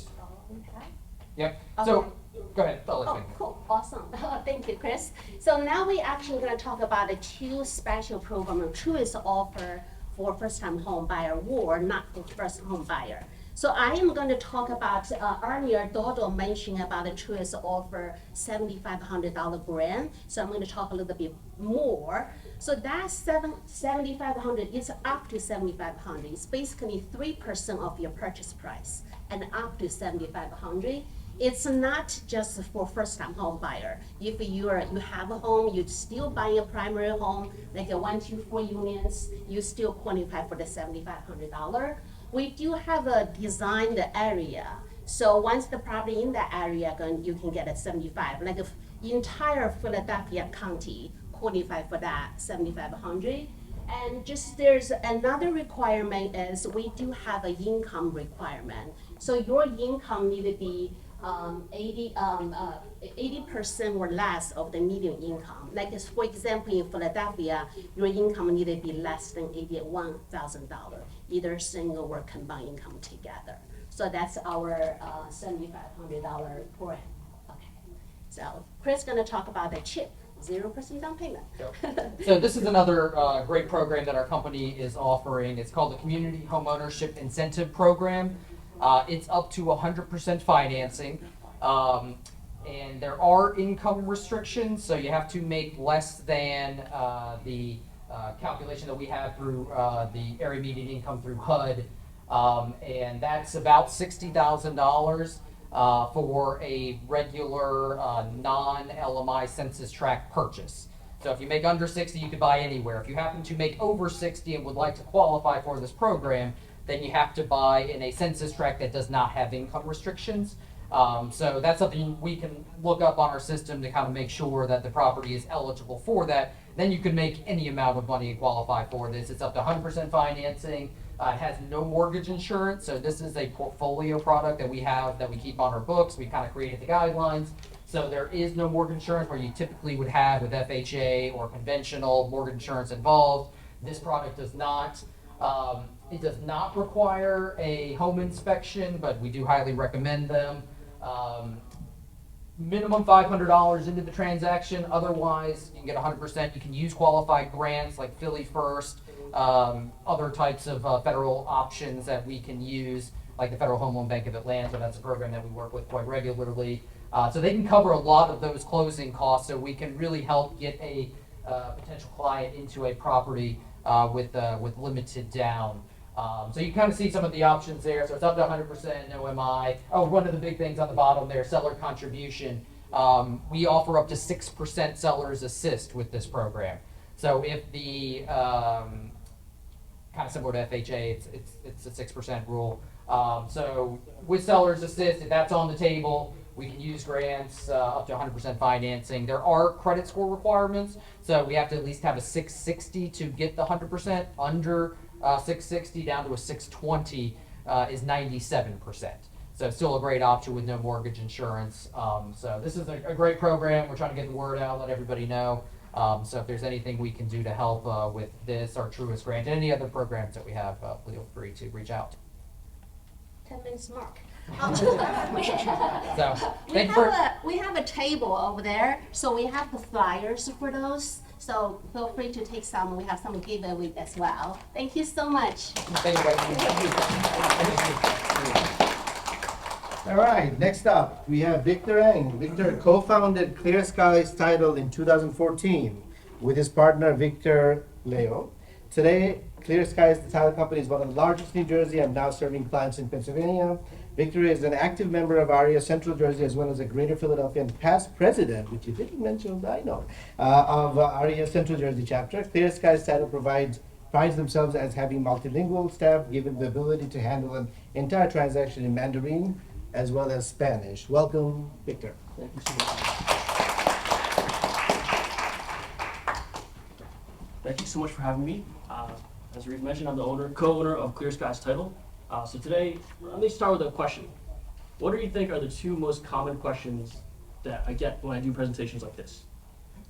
Yep. So go ahead. Oh, cool. Awesome. Thank you, Chris. So now we actually going to talk about the two special programs Truist offer for first-time home buyer or not for first home buyer. So I am going to talk about, earlier Duoduo mentioned about the Truist offer $7,500 grant. So I'm going to talk a little bit more. So that $7,500 is up to $7,500. It's basically 3% of your purchase price and up to $7,500. It's not just for first-time home buyer. If you have a home, you're still buying a primary home, like a 1, 2, 4 units, you still qualify for the $7,500. We do have a designed area. So once the property in that area, you can get a 75. Like if entire Philadelphia County qualify for that 7,500. And just there's another requirement is we do have an income requirement. So your income need to be 80% or less of the median income. Like for example, in Philadelphia, your income need to be less than $81,000, either single or combined income together. So that's our $7,500 grant. Okay. So Chris is going to talk about the CHIP, 0% down payment. So this is another great program that our company is offering. It's called the Community Homeownership Incentive Program. It's up to 100% financing, and there are income restrictions, so you have to make less than the calculation that we have through the area median income through HUD, and that's about $60,000 for a regular non-LMI census tract purchase. So if you make under 60, you could buy anywhere. If you happen to make over 60 and would like to qualify for this program, then you have to buy in a census tract that does not have income restrictions. So that's something we can look up on our system to kind of make sure that the property is eligible for that. Then you can make any amount of money and qualify for this. It's up to 100% financing. It has no mortgage insurance, so this is a portfolio product that we have that we keep on our books. We kind of created the guidelines. So there is no mortgage insurance where you typically would have with FHA or conventional mortgage insurance involved. This product does not. It does not require a home inspection, but we do highly recommend them. Minimum $500 into the transaction. Otherwise, you can get 100%. You can use qualified grants like Philly First, other types of federal options that we can use, like the Federal Home Loan Bank of Atlanta. That's a program that we work with quite regularly. So they can cover a lot of those closing costs, so we can really help get a potential client into a property with limited down. So you kind of see some of the options there. So it's up to 100%, no MI. Oh, one of the big things on the bottom there, seller contribution. We offer up to 6% seller's assist with this program. So if the, kind of similar to FHA, it's a 6% rule. So with seller's assist, if that's on the table, we can use grants up to 100% financing. There are credit score requirements, so we have to at least have a 660 to get the 100%. Under 660 down to a 620 is 97%. So still a great option with no mortgage insurance. So this is a great program. We're trying to get the word out, let everybody know. So if there's anything we can do to help with this, our Truist grant, and any other programs that we have, feel free to reach out. 10 minutes mark. So we have a table over there, so we have the flyers for those. So feel free to take some. We have some giveaway as well. Thank you so much. Thank you. All right, next up, we have Victor Hanh. Victor co-founded Clear Skies Title in 2014 with his partner, Victor Leo. Today, Clear Skies, the title company, is one of the largest in New Jersey and now serving clients in Pennsylvania. Victor is an active member of AREAA Central Jersey as well as a Greater Philadelphia and past president, which you didn't mention, but I know, of AREAA Central Jersey Chapter. Clear Skies Title prides themselves as having multilingual staff given the ability to handle an entire transaction in Mandarin as well as Spanish. Welcome, Victor. Thank you so much. Thank you so much for having me. As Arif mentioned, I'm the co-owner of Clear Skies Title. So today, let me start with a question. What do you think are the two most common questions that I get when I do presentations like this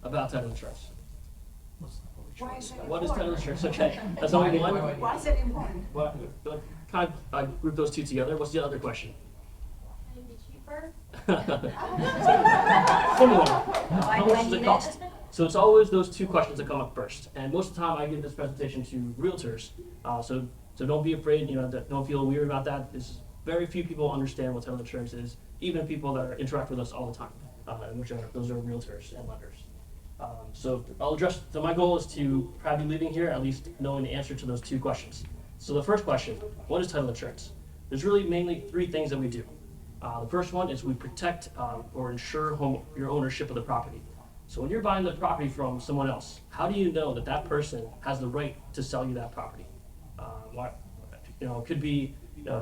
about title insurance? Why is it What is important? title insurance? Okay, that's only one. Why is it important? Well, kind of group those two together. What's the other question? Can it be cheaper? Similar. How much does it cost? So it's always those two questions that come up first. And most of the time I give this presentation to realtors. So don't be afraid, don't feel weird about that. There's very few people understand what title insurance is, even people that interact with us all the time, those are realtors and lenders. So my goal is to have you leaving here at least knowing the answer to those two questions. So the first question, what is title insurance? There's really mainly three things that we do. The first one is we protect or insure your ownership of the property. So when you're buying the property from someone else, how do you know that that person has the right to sell you that property? It could be,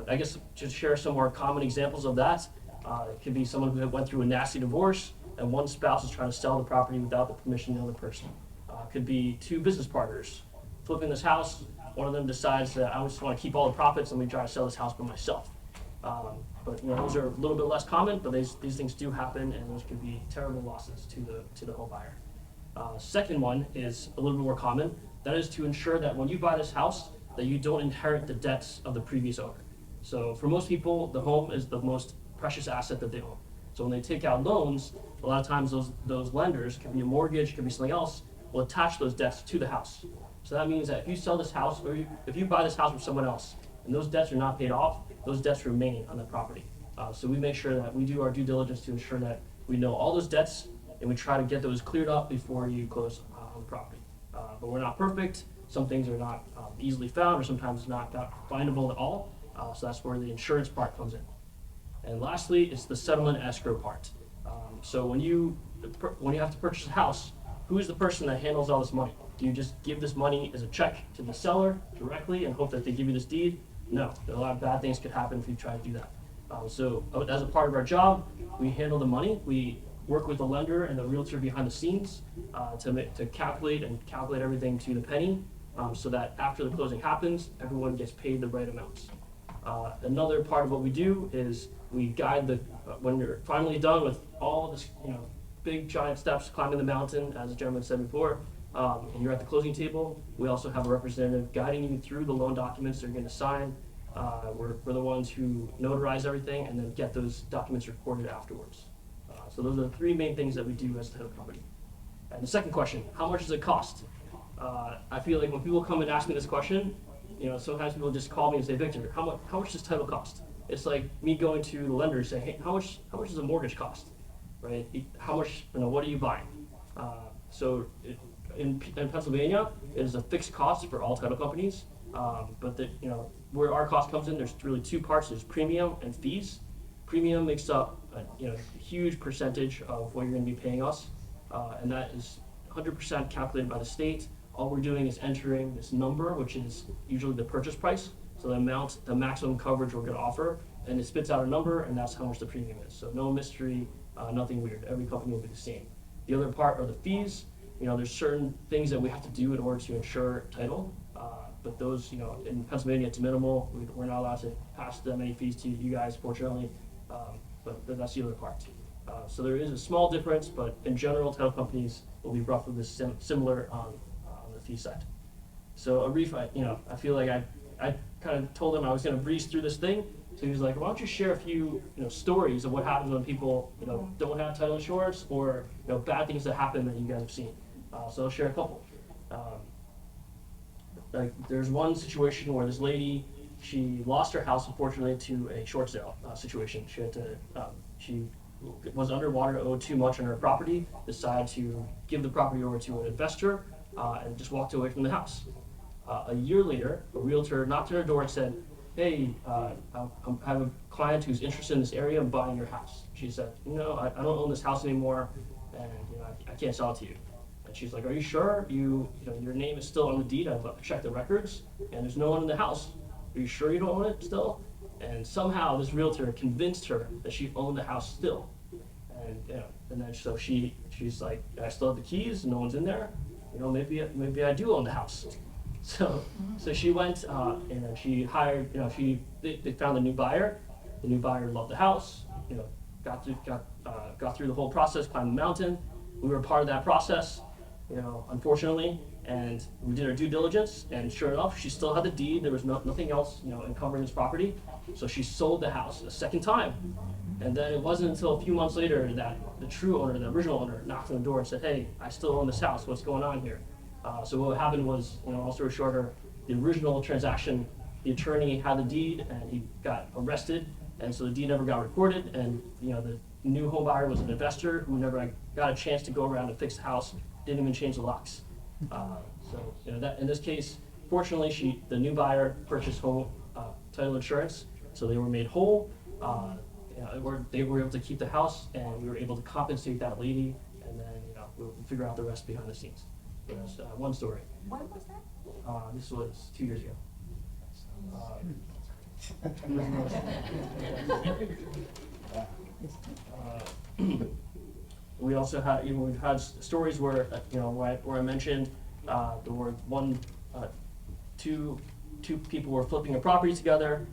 I guess, to share some more common examples of that. It could be someone who went through a nasty divorce and one spouse is trying to sell the property without the permission of the other person. It could be two business partners flipping this house. One of them decides that I just want to keep all the profits and we try to sell this house by myself. But those are a little bit less common, but these things do happen, and those could be terrible losses to the home buyer. Second one is a little bit more common. That is to ensure that when you buy this house, that you don't inherit the debts of the previous owner. So for most people, the home is the most precious asset that they own. So when they take out loans, a lot of times those lenders, could be a mortgage, could be something else, will attach those debts to the house. So that means that if you sell this house, or if you buy this house from someone else, and those debts are not paid off, those debts remain on the property. So we make sure that we do our due diligence to ensure that we know all those debts, and we try to get those cleared up before you close on the property. But we're not perfect. Some things are not easily found, or sometimes not findable at all. So that's where the insurance part comes in. And lastly, it's the settlement escrow part. So when you have to purchase a house, who is the person that handles all this money? Do you just give this money as a check to the seller directly and hope that they give you this deed? No, a lot of bad things could happen if you try to do that. So as a part of our job, we handle the money. We work with the lender and the realtor behind the scenes to calculate everything to the penny, so that after the closing happens, everyone gets paid the right amounts. Another part of what we do is we guide when you're finally done with all this, big giant steps climbing the mountain, as the gentleman said before, and you're at the closing table, we also have a representative guiding you through the loan documents that you're going to sign. We're the ones who notarize everything and then get those documents recorded afterwards. So those are the three main things that we do as a title company. And the second question, how much does it cost? I feel like when people come and ask me this question, sometimes people just call me and say, Victor, how much does title cost? It's like me going to the lender and saying, hey, how much does a mortgage cost? Right? How much, what are you buying? In Pennsylvania, it is a fixed cost for all title companies. But where our cost comes in, there's really two parts. There's premium and fees. Premium makes up a huge percentage of what you're going to be paying us, and that is 100% calculated by the state. All we're doing is entering this number, which is usually the purchase price, so the maximum coverage we're going to offer, and it spits out a number, and that's how much the premium is. So no mystery, nothing weird. Every company will be the same. The other part are the fees. There's certain things that we have to do in order to insure title, but those, in Pennsylvania, it's minimal. We're not allowed to pass that many fees to you guys, fortunately, but that's the other part. So there is a small difference, but in general, title companies will be roughly similar on the fee side. So Arif, I feel like I kind of told him I was going to breeze through this thing. So he was like, why don't you share a few stories of what happens when people don't have title insurance, or bad things that happen that you guys have seen. So I'll share a couple. Like there's one situation where this lady, she lost her house, unfortunately, to a short sale situation. She had to, she was underwater, owed too much on her property, decided to give the property over to an investor, and just walked away from the house. A year later, a realtor knocked on her door and said, hey, I have a client who's interested in this area and buying your house. She said, I don't own this house anymore, and I can't sell it to you. And she's like, are you sure? Your name is still on the deed. I've checked the records, and there's no one in the house. Are you sure you don't own it still? And somehow this realtor convinced her that she owned the house still. And then so she's like, I still have the keys, no one's in there. Maybe I do own the house. So she went and she hired. They found a new buyer. The new buyer loved the house. Got through the whole process, climbed the mountain. We were part of that process, unfortunately, and we did our due diligence. And sure enough, she still had the deed. There was nothing else, encumbering this property. So she sold the house a second time. And then it wasn't until a few months later that the true owner, the original owner, knocked on the door and said, hey, I still own this house. What's going on here? So what happened was, long story shorter, the original transaction, the attorney had the deed and he got arrested, and so the deed never got recorded, and the new home buyer was an investor who never got a chance to go around and fix the house, didn't even change the locks. So that in this case, fortunately, the new buyer purchased home title insurance, so they were made whole. They were able to keep the house, and we were able to compensate that lady, and then we'll figure out the rest behind the scenes. That's one story. When was that? This was 2 years ago. We also had, we've had stories where, where I mentioned there were two people were flipping a property together.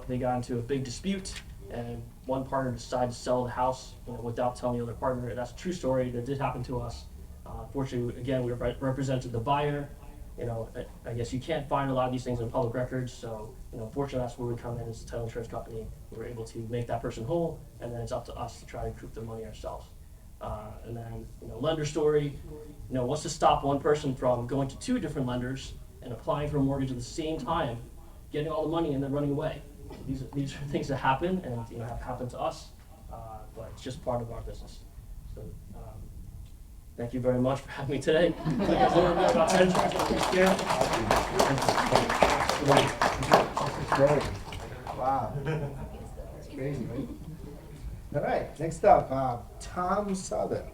They got into a big dispute, and one partner decided to sell the house without telling the other partner. That's a true story that did happen to us. Fortunately, again, we represented the buyer. I guess you can't find a lot of these things in public records, so fortunately that's where we come in as a title insurance company. We're able to make that person whole, and then it's up to us to try to recoup the money ourselves. And then lender story. What's to stop one person from going to 2 different lenders and applying for a mortgage at the same time, getting all the money and then running away? These are things that happen, and have happened to us, but it's just part of our business. So. Thank you very much for having me today. A little bit about title insurance, don't be scared. Wow. That's crazy, right? All right, next up, Tom Southwell.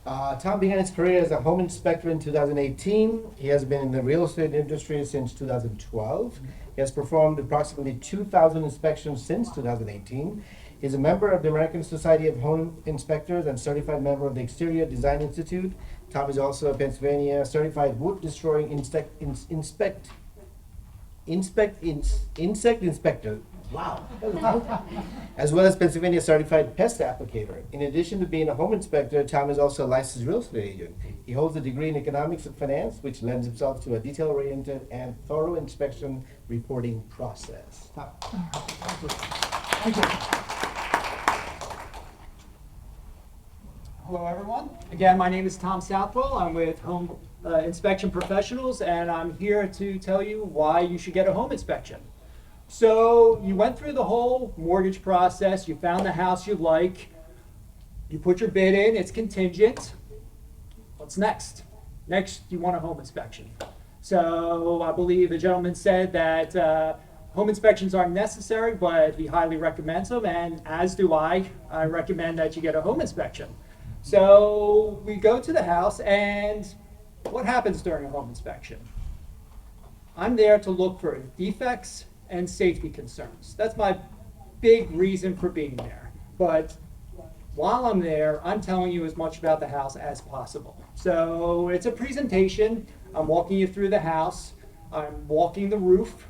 Tom began his career as a home inspector in 2018. He has been in the real estate industry since 2012. He has performed approximately 2,000 inspections since 2018. He's a member of the American Society of Home Inspectors and certified member of the Exterior Design Institute. Tom is also a Pennsylvania certified wood destroying insect inspector. Wow. As well as Pennsylvania certified pest applicator. In addition to being a home inspector, Tom is also a licensed real estate agent. He holds a degree in economics and finance, which lends himself to a detail-oriented and thorough inspection reporting process. Tom. Thank you. Hello, everyone. Again, my name is Tom Southwell. I'm with Home Inspection Professionals, and I'm here to tell you why you should get a home inspection. So you went through the whole mortgage process, you found the house you like, you put your bid in, it's contingent. What's next? Next, you want a home inspection. So I believe the gentleman said that home inspections aren't necessary, but he highly recommends them, and as do I. I recommend that you get a home inspection. So we go to the house, and what happens during a home inspection? I'm there to look for defects and safety concerns. That's my big reason for being there. But while I'm there, I'm telling you as much about the house as possible. So it's a presentation. I'm walking you through the house. I'm walking the roof.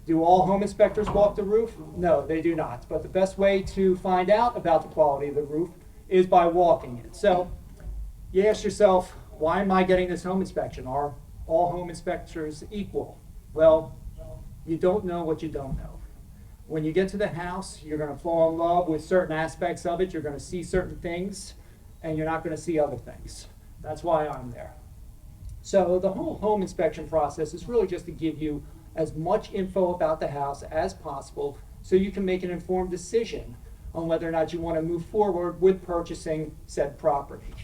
Do all home inspectors walk the roof? No, they do not. But the best way to find out about the quality of the roof is by walking it. So you ask yourself, why am I getting this home inspection? Are all home inspectors equal? Well, you don't know what you don't know. When you get to the house, you're going to fall in love with certain aspects of it. You're going to see certain things, and you're not going to see other things. That's why I'm there. So the whole home inspection process is really just to give you as much info about the house as possible so you can make an informed decision on whether or not you want to move forward with purchasing said property.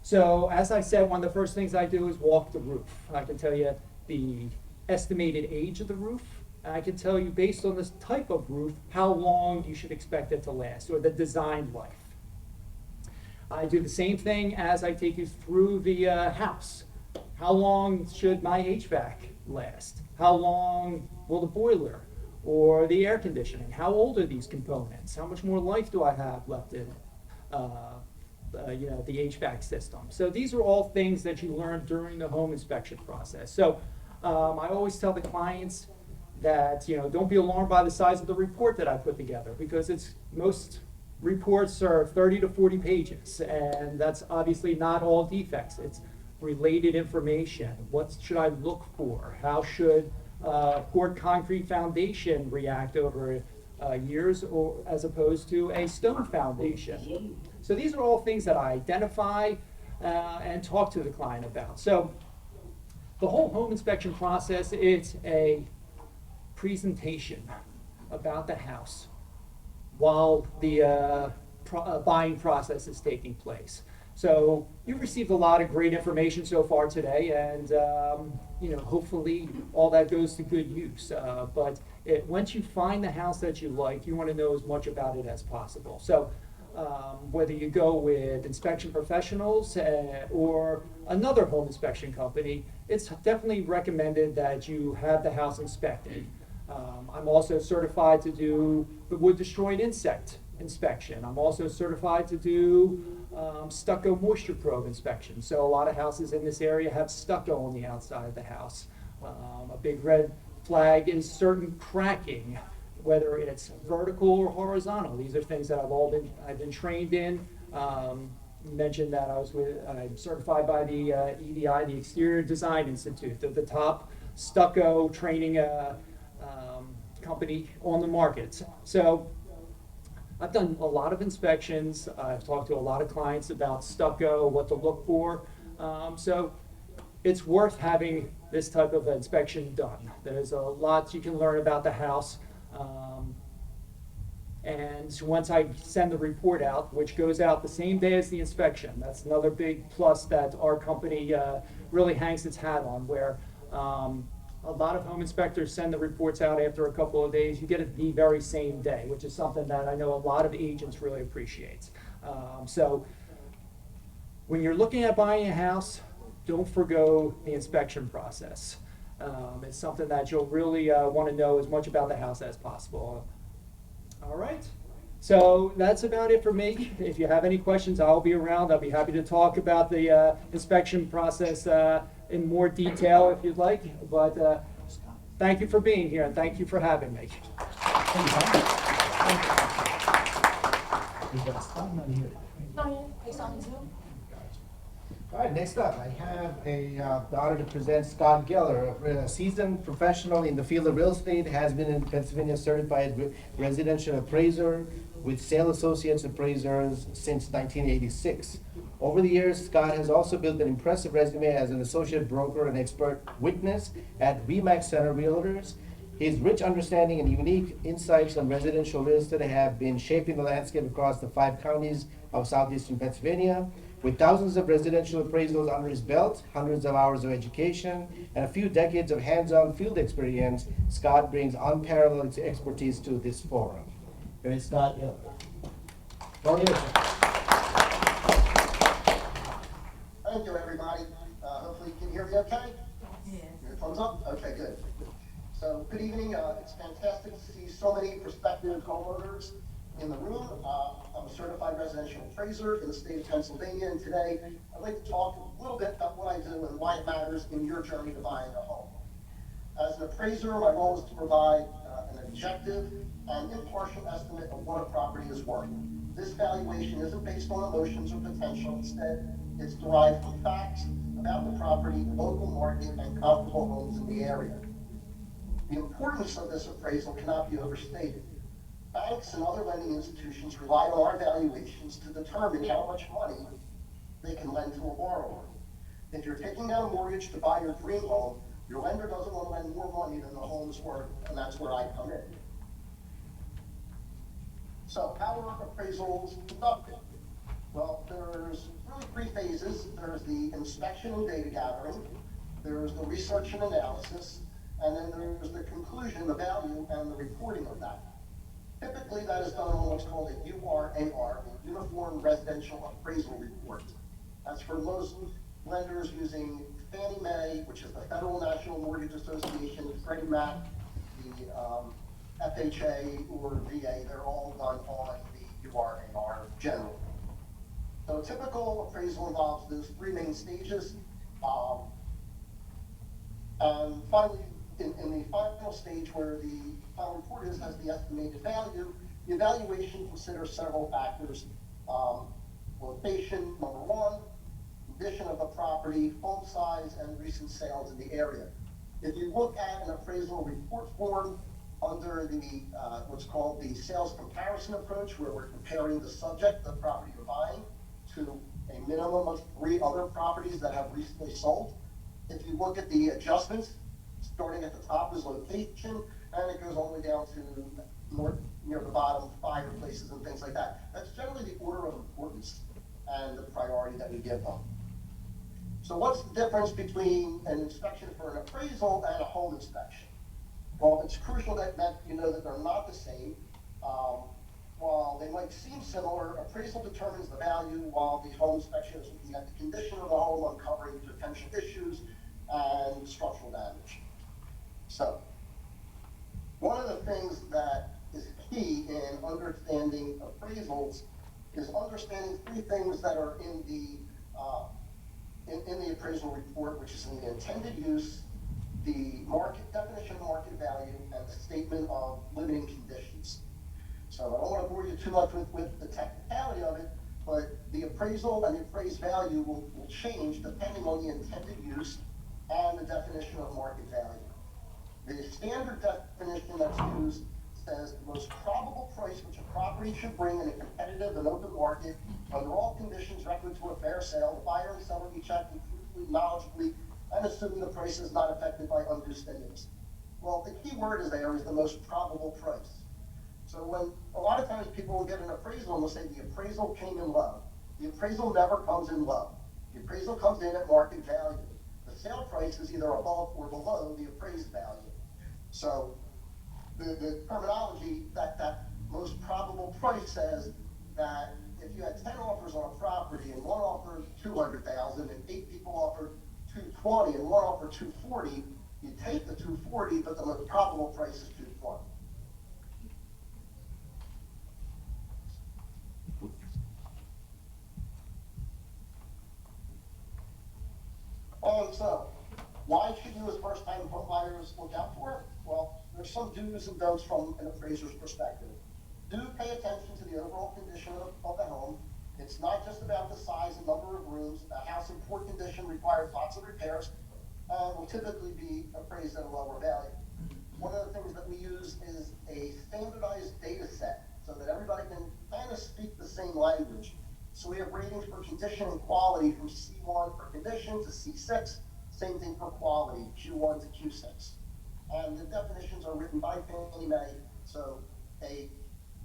So as I said, one of the first things I do is walk the roof. I can tell you the estimated age of the roof, and I can tell you based on this type of roof how long you should expect it to last, or the design life. I do the same thing as I take you through the house. How long should my HVAC last? How long will the boiler or the air conditioning? How old are these components? How much more life do I have left in the HVAC system? So these are all things that you learn during the home inspection process. So I always tell the clients that, don't be alarmed by the size of the report that I put together, because most reports are 30 to 40 pages, and that's obviously not all defects. It's related information. What should I look for? How should poured concrete foundation react over years, or as opposed to a stone foundation? So these are all things that I identify and talk to the client about. So the whole home inspection process, it's a presentation about the house while the buying process is taking place. So you've received a lot of great information so far today, and hopefully all that goes to good use. But once you find the house that you like, you want to know as much about it as possible. So whether you go with inspection professionals or another home inspection company, it's definitely recommended that you have the house inspected. I'm also certified to do the wood destroyed insect inspection. I'm also certified to do stucco moisture probe inspection. So a lot of houses in this area have stucco on the outside of the house. A big red flag is certain cracking, whether it's vertical or horizontal. These are things that I've been trained in. Mentioned that I'm certified by the EDI, the Exterior Design Institute, the top stucco training company on the market. So I've done a lot of inspections. I've talked to a lot of clients about stucco, what to look for. So it's worth having this type of inspection done. There's a lot you can learn about the house. And once I send the report out, which goes out the same day as the inspection, that's another big plus that our company really hangs its hat on, where a lot of home inspectors send the reports out after a couple of days. You get it the very same day, which is something that I know a lot of agents really appreciate. So when you're looking at buying a house, don't forgo the inspection process. It's something that you'll really want to know as much about the house as possible. All right. So that's about it for me. If you have any questions, I'll be around. I'll be happy to talk about the inspection process in more detail if you'd like. But thank you for being here and thank you for having me. It's on Zoom. All right, next up, I have the honor to present Scott Geller, a seasoned professional in the field of real estate, has been in Pennsylvania certified residential appraiser with Sale Associates Appraisers since 1986. Over the years, Scott has also built an impressive resume as an associate broker and expert witness at RE/MAX Center Realtors. His rich understanding and unique insights on residential real estate have been shaping the landscape across the 5 counties of southeastern Pennsylvania. With thousands of residential appraisals under his belt, hundreds of hours of education, and a few decades of hands-on field experience, Scott brings unparalleled expertise to this forum. Here is Scott Geller. Thank you, everybody. Hopefully you can hear me okay? Yes. Your thumbs up? Okay, good. So, good evening. It's fantastic to see so many prospective homeowners in the room. I'm a certified residential appraiser in the state of Pennsylvania, and today I'd like to talk a little bit about what I do and why it matters in your journey to buying a home. As an appraiser, my role is to provide an objective and impartial estimate of what a property is worth. This valuation isn't based on emotions or potential. Instead, it's derived from facts about the property, local market, and comparable homes in the area. The importance of this appraisal cannot be overstated. Banks and other lending institutions rely on our valuations to determine how much money they can lend to a borrower. If you're taking out a mortgage to buy your dream home, your lender doesn't want to lend more money than the home's worth, and that's where I come in. So, how are appraisals conducted? Well, there's really 3 phases. There's the inspection and data gathering, there's the research and analysis, and then there's the conclusion, the value, and the reporting of that. Typically, that is done on what's called a URAR, a Uniform Residential Appraisal Report. That's for most lenders using Fannie Mae, which is the Federal National Mortgage Association, Freddie Mac, the FHA, or VA. They're all done on the URAR generally. So a typical appraisal involves those 3 main stages. And finally, in the final stage where the final report has the estimated value, the evaluation considers several factors. Location, number 1, condition of the property, home size, and recent sales in the area. If you look at an appraisal report form under the what's called the sales comparison approach, where we're comparing the subject, the property you're buying, to a minimum of 3 other properties that have recently sold. If you look at the adjustments, starting at the top is location, and it goes all the way down to more near the bottom, 5 places and things like that. That's generally the order of importance and the priority that we give them. So what's the difference between an inspection for an appraisal and a home inspection? Well, it's crucial that you know that they're not the same. While they might seem similar, appraisal determines the value, while the home inspection is looking at the condition of the home, uncovering potential issues and structural damage. So, one of the things that is key in understanding appraisals is understanding 3 things that are in the appraisal report, which is in the intended use, the market definition of market value, and the statement of limiting conditions. So I don't want to bore you too much with the technicality of it, but the appraisal and the appraised value will change depending on the intended use and the definition of market value. The standard definition that's used says the most probable price which a property should bring in a competitive and open market under all conditions requisite to a fair sale, the buyer and seller each acting truthfully, knowledgeably, and assuming the price is not affected by undue stimulus. Well, the key word is the most probable price. So when a lot of times people will get an appraisal and they'll say the appraisal came in low. The appraisal never comes in low. The appraisal comes in at market value. The sale price is either above or below the appraised value. So the terminology that most probable price says that if if you had 10 offers on a property and one offered 200,000 and 8 people offered 220 and one offered 240, you take the 240, but the most probable price is 220. And so, why should you as first-time home buyers look out for it? Well, there's some do's and don'ts from an appraiser's perspective. Do pay attention to the overall condition of the home. It's not just about the size and number of rooms. A house in poor condition requires lots of repairs and will typically be appraised at a lower value. One of the things that we use is a standardized data set so that everybody can kind of speak the same language. So we have ratings for condition and quality from C1 for condition to C6, same thing for quality, Q1 to Q6. And the definitions are written by Fannie Mae, so a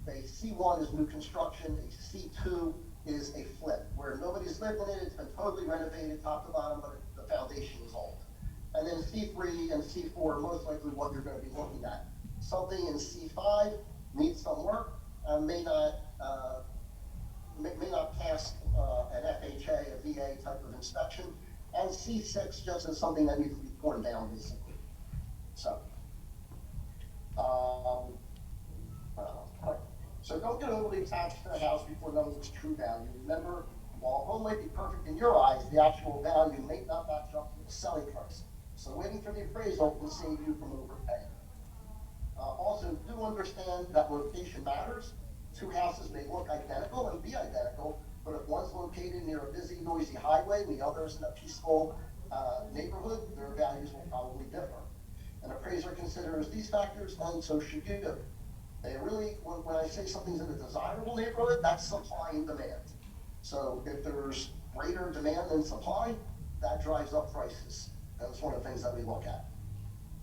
C1 is new construction, a C2 is a flip, where nobody's lived in it, it's been totally renovated top to bottom, but the foundation is old. And then C3 and C4 are most likely what you're going to be looking at. Something in C5 needs some work and may not pass an FHA, a VA type of inspection. And C6 just is something that needs to be torn down, basically. So, so don't get overly attached to the house before knowing its true value. Remember, while a home might be perfect in your eyes, the actual value may not match up with the selling price. So waiting for the appraisal will save you from overpaying. Also, do understand that location matters. Two houses may look identical and be identical, but if one's located near a busy, noisy highway and the other's in a peaceful neighborhood, their values will probably differ. An appraiser considers these factors, and so should you. They really, when I say something's in a desirable neighborhood, that's supply and demand. So if there's greater demand than supply, that drives up prices. That's one of the things that we look at.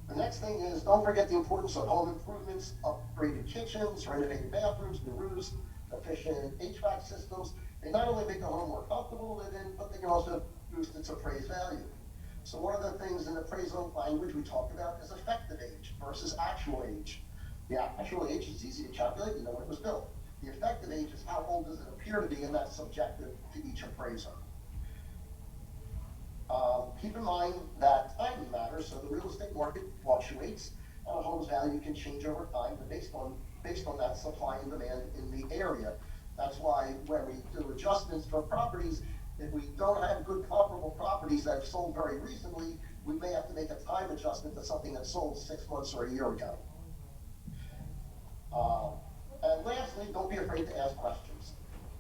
The next thing is, don't forget the importance of home improvements, upgraded kitchens, renovated bathrooms, new roofs, efficient HVAC systems. They not only make the home more comfortable to live in, but they can also boost its appraised value. So one of the things in appraisal language we talk about is effective age versus actual age. The actual age is easy to calculate, you know when it was built. The effective age is how old does it appear to be, and that's subjective to each appraiser. Keep in mind that timing matters, so the real estate market fluctuates, and a home's value can change over time based on that supply and demand in the area. That's why when we do adjustments for properties, if we don't have good comparable properties that have sold very recently, we may have to make a time adjustment to something that sold 6 months or a year ago. And lastly, don't be afraid to ask questions.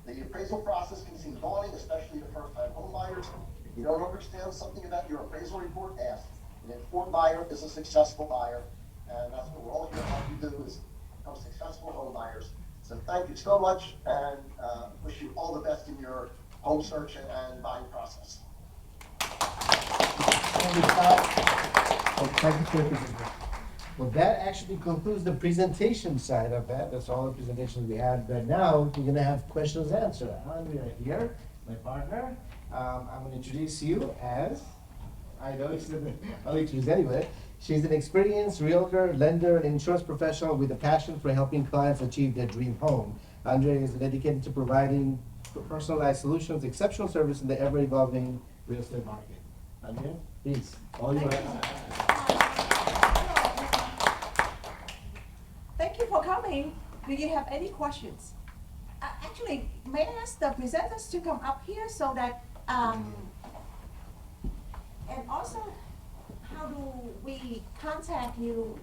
The appraisal process can seem daunting, especially to first-time home buyers. If you don't understand something about your appraisal report, ask. An informed buyer is a successful buyer, and that's what we're all here to help you do, is become successful home buyers. So thank you so much, and wish you all the best in your home search and buying process. Thank you, Scott. Thank you for your presentation. Well, that actually concludes the presentation side of that. That's all the presentations we had. But now we're going to have questions answered. Andrea here, my partner. I'm going to introduce you as, I know it's I'll introduce anyway. She's an experienced realtor, lender, and insurance professional with a passion for helping clients achieve their dream home. Andrea is dedicated to providing personalized solutions, exceptional service in the ever-evolving real estate market. Andrea, please, all yours. Thank you for coming. Do you have any questions? Actually, may I ask the presenters to come up here so that, and also, how do we contact you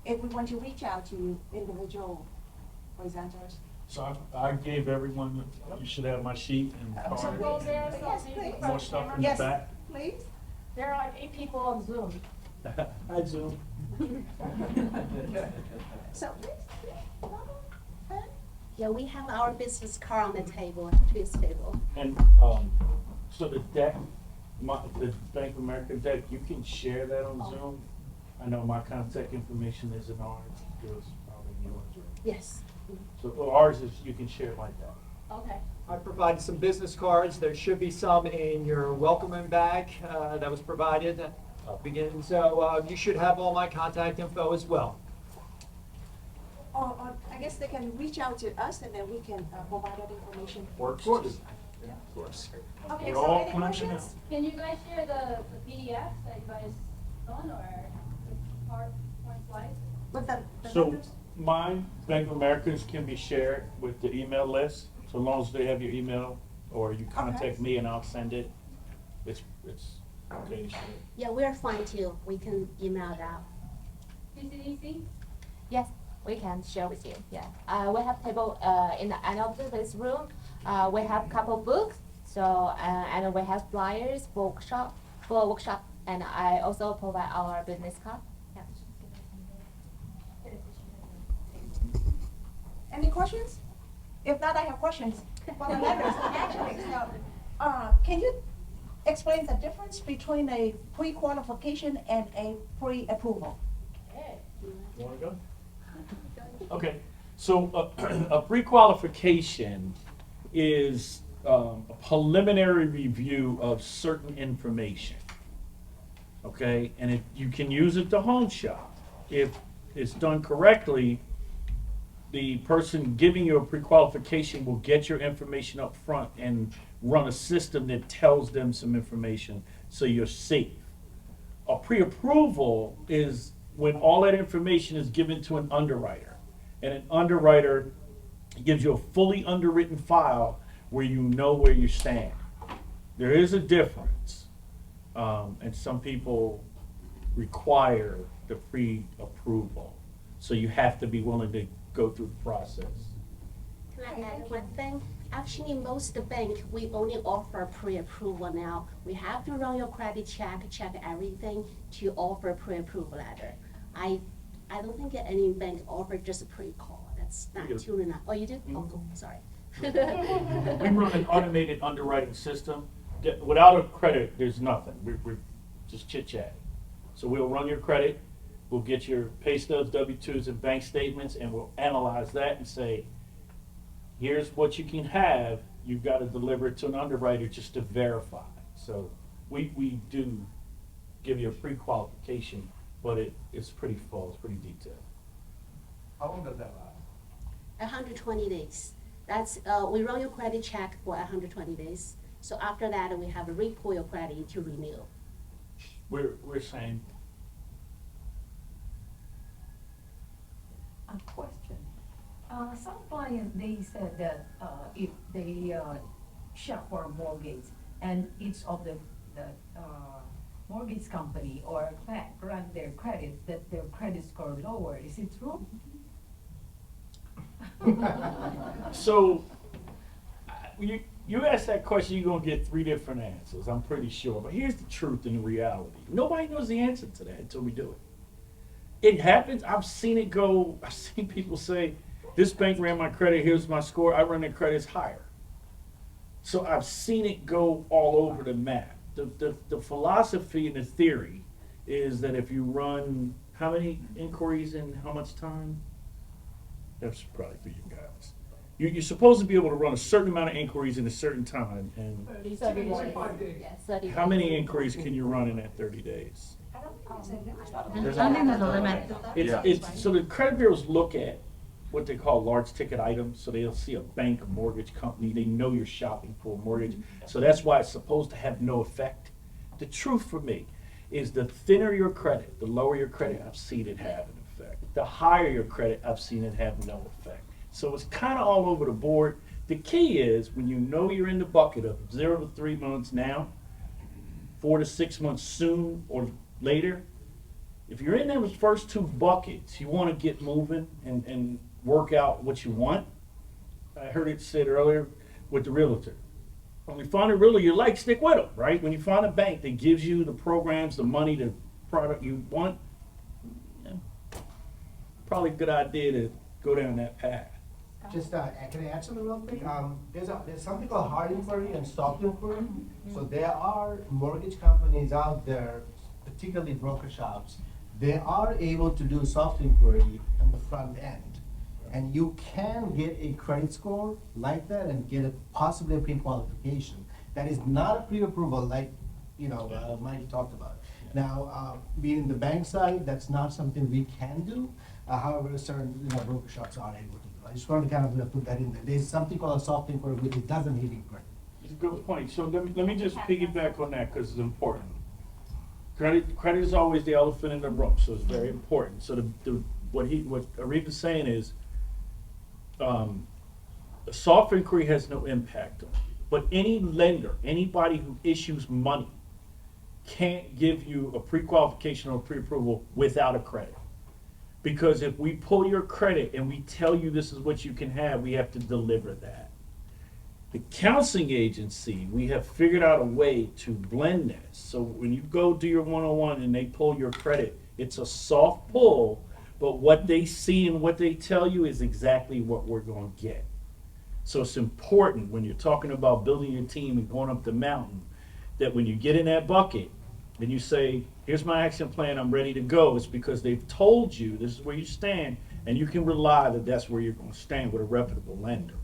if we want to reach out to individual presenters? So I gave everyone, you should have my sheet and card. Yes, please. More stuff in the Yes, back. please. There are like 8 people on Zoom. Hi, Zoom. So please, Yeah, we have our business card on the table, this table. And so the deck, the Bank of America deck, you can share that on Zoom. I know my contact information isn't ours, it was probably yours, right? Yes. So ours is, you can share it like that. Okay. I provided some business cards. There should be some in your welcoming bag that was provided at the beginning. So you should have all my contact info as well. Or I guess they can reach out to us and then we can provide that information. Works. Okay, We're so all any connected questions? Can you guys share the PDF that you guys done or the PowerPoint slides? With the So numbers? mine, Bank of Americans can be shared with the email list, so long as they have your email, or you contact me and I'll send it. It's okay to share. Yeah, we're fine too. We can email it out. PCDC? Yes, we can share with you. Yeah, we have table in the end of this room. We have couple books. So and we have flyers for workshop, and I also provide our business card. Yeah. Any questions? If not, I have questions for the lenders. Actually, so, can you explain the difference between a pre-qualification and a pre-approval? You wanna go? Okay, so a pre-qualification is a preliminary review of certain information. Okay, and you can use it to home shop. If it's done correctly, the person giving you a pre-qualification will get your information up front and run a system that tells them some information so you're safe. A pre-approval is when all that information is given to an underwriter, and an underwriter gives you a fully underwritten file where you know where you stand. There is a difference, and some people require the pre-approval, so you have to be willing to go through the process. Can I add one thing? Actually, most bank, we only offer pre-approval now. We have to run your credit check everything to offer pre-approval letter. I don't think any bank offer just a pre-call. That's not We do. true enough. Oh, you do? Oh, cool. Sorry. We run an automated underwriting system. Without a credit, there's nothing. We're just chit-chatting. So we'll run your credit, we'll get your pay stubs, W-2s, and bank statements, and we'll analyze that and say, here's what you can have. You've got to deliver it to an underwriter just to verify. So we do give you a pre-qualification, but it's pretty full, it's pretty detailed. How long does that last? 120 days. That's, we run your credit check for 120 days. So after that, we have a repull your credit to renew. We're saying, A question. Some clients, they said that if they shop for a mortgage and each of the mortgage company or bank run their credit, that their credit score lower. Is it true? so you ask that question, you're going to get 3 different answers, I'm pretty sure. But here's the truth and the reality. Nobody knows the answer to that until we do it. It happens. I've seen it go. I've seen people say, this bank ran my credit, here's my score, I run their credits higher. So I've seen it go all over the map. The philosophy and the theory is that if you run how many inquiries in how much time? That's probably for you guys. You're supposed to be able to run a certain amount of inquiries in a certain time. And 30 days. Yes, 30 how many inquiries can you run in that 30 days? There's a limit. It's, so the credit bureaus look at what they call large ticket items. So they'll see a bank, a mortgage company. They know you're shopping for a mortgage. So that's why it's supposed to have no effect. The truth for me is the thinner your credit, the lower your credit, I've seen it have an effect. The higher your credit, I've seen it have no effect. So it's kind of all over the board. The key is when you know you're in the bucket of 0 to 3 months now, 4 to 6 months soon or later, if you're in those first 2 buckets, you want to get moving and work out what you want. I heard it said earlier with the realtor. When you find a realtor you like, stick with them, right? When you find a bank that gives you the programs, the money, the product you want, probably a good idea to go down that path. Just, can I add something real quick? There's something called hard inquiry and soft inquiry. So there are mortgage companies out there, particularly broker shops, they are able to do soft inquiry on the front end. And you can get a credit score like that and get possibly a pre-qualification. That is not a pre-approval like, Mike talked about. Now, being in the bank side, that's not something we can do. however certain broker shops are able to do. I just wanted to kind of put that in there. There's something called a soft inquiry which it doesn't hit in credit. It's a good point. So let me just piggyback on that because it's important. Credit is always the elephant in the room, so it's very important. So what Arif is saying is, a soft inquiry has no impact on it. But any lender, anybody who issues money, can't give you a pre-qualification or pre-approval without a credit. Because if we pull your credit and we tell you this is what you can have, we have to deliver that. The counseling agency, we have figured out a way to blend this. So when you go do your one-on-one and they pull your credit, it's a soft pull, but what they see and what they tell you is exactly what we're going to get. So it's important when you're talking about building your team and going up the mountain, that when you get in that bucket and you say, here's my action plan, I'm ready to go, it's because they've told you this is where you stand, and you can rely that that's where you're going to stand with a reputable lender.